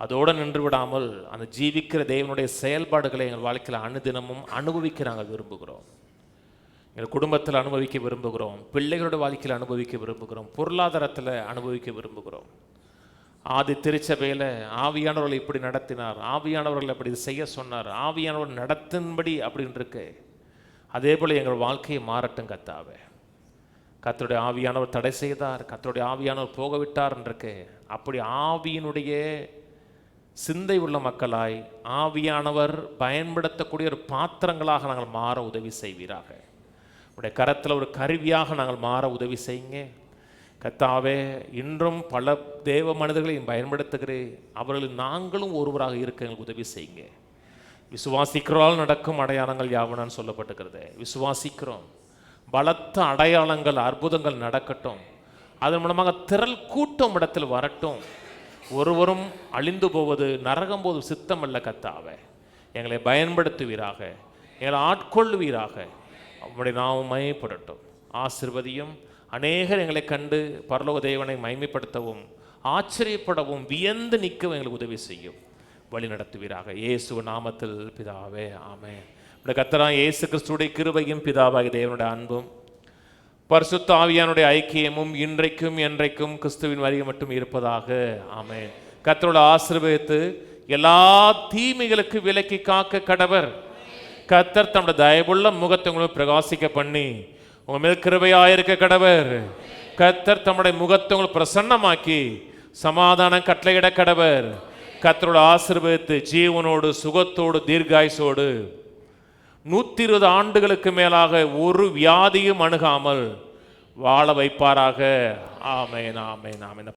அதோடு நின்று விடாமல் அந்த ஜீவிக்கிற தேவனுடைய செயல்பாடுகளை எங்கள் வாழ்க்கையில் அனுதினமும் அனுபவிக்க நாங்கள் விரும்புகிறோம். எங்கள் குடும்பத்தில் அனுபவிக்க விரும்புகிறோம், பிள்ளைகளோட வாழ்க்கையில் அனுபவிக்க விரும்புகிறோம், பொருளாதாரத்தில் அனுபவிக்க விரும்புகிறோம். ஆதி திருச்சபையில் ஆவியானவர்கள் இப்படி நடத்தினார், ஆவியானவர்கள் அப்படி செய்ய சொன்னார், ஆவியானவர் நடத்தின்படி அப்படின்னு இருக்கு. அதே போல் எங்கள் வாழ்க்கையை மாறட்டும் கர்த்தாவே. கர்த்தருடைய ஆவியானவர் தடை செய்தார், கர்த்தருடைய ஆவியானவர் போக விட்டார் இருக்கு. அப்படி ஆவியினுடைய சிந்தை உள்ள மக்களாய் ஆவியானவர் பயன்படுத்தக்கூடிய ஒரு பாத்திரங்களாக நாங்கள் மாற உதவி செய்வீராக. உடைய கரத்தில் ஒரு கருவியாக நாங்கள் மாற உதவி செய்யுங்க கர்த்தாவே. இன்றும் பல தேவ மனிதர்களை பயன்படுத்துகிறேன், அவர்களில் நாங்களும் ஒருவராக இருக்க எங்களுக்கு உதவி செய்யுங்க. விசுவாசிக்கிறோம் நடக்கும் அடையாளங்கள் யாவனான்னு சொல்லப்பட்டிருக்கிறது. விசுவாசிக்கிறோம், பலத்த அடையாளங்கள் அற்புதங்கள் நடக்கட்டும். அதன் மூலமாக திரள் கூட்டம் இடத்தில் வரட்டும். ஒருவரும் அழிந்து போவது நரகம் போது சித்தம் அல்ல கர்த்தாவே. எங்களை பயன்படுத்துவீராக, எங்களை ஆட்கொள்வீராக. அவருடைய நாமம் மகிமைப்படட்டும். ஆசீர்வதியும். அநேகர் எங்களை கண்டு பரலோக தேவனை மகிமைப்படுத்தவும் ஆச்சரியப்படவும் வியந்து நிற்கவும் எங்களுக்கு உதவி செய்யும், வழி நடத்துவீராக. இயேசு நாமத்தில் பிதாவே, ஆமென். இந்த கர்த்தராகிய இயேசு கிறிஸ்துவுடைய கிருபையும் பிதாவாகிய தேவனுடைய அன்பும் பரிசுத்த ஆவியானுடைய ஐக்கியமும் இன்றைக்கும் என்றைக்கும் கிறிஸ்துவின் வருகை மட்டும் இருப்பதாக. ஆமென். கர்த்தரோட ஆசீர்வதித்து எல்லா தீமைகளுக்கு விலக்கி காக்க கடவர். கர்த்தர் தம்முடைய தயவுள்ள முகத்தை உங்களுக்கு பிரகாசிக்க பண்ணி உங்க மேல் கிருபையாயிருக்க கடவர். கர்த்தர் தம்முடைய முகத்தை உங்களுக்கு பிரசன்னமாக்கி சமாதானம் கட்டளையிட கடவர். கர்த்தரோட ஆசீர்வதித்து ஜீவனோடு சுகத்தோடு தீர்காயுசோடு 120 ஆண்டுகளுக்கு மேலாக ஒரு வியாதியும் அணுகாமல் வாழ வைப்பாராக. ஆமென், ஆமென், ஆமென்.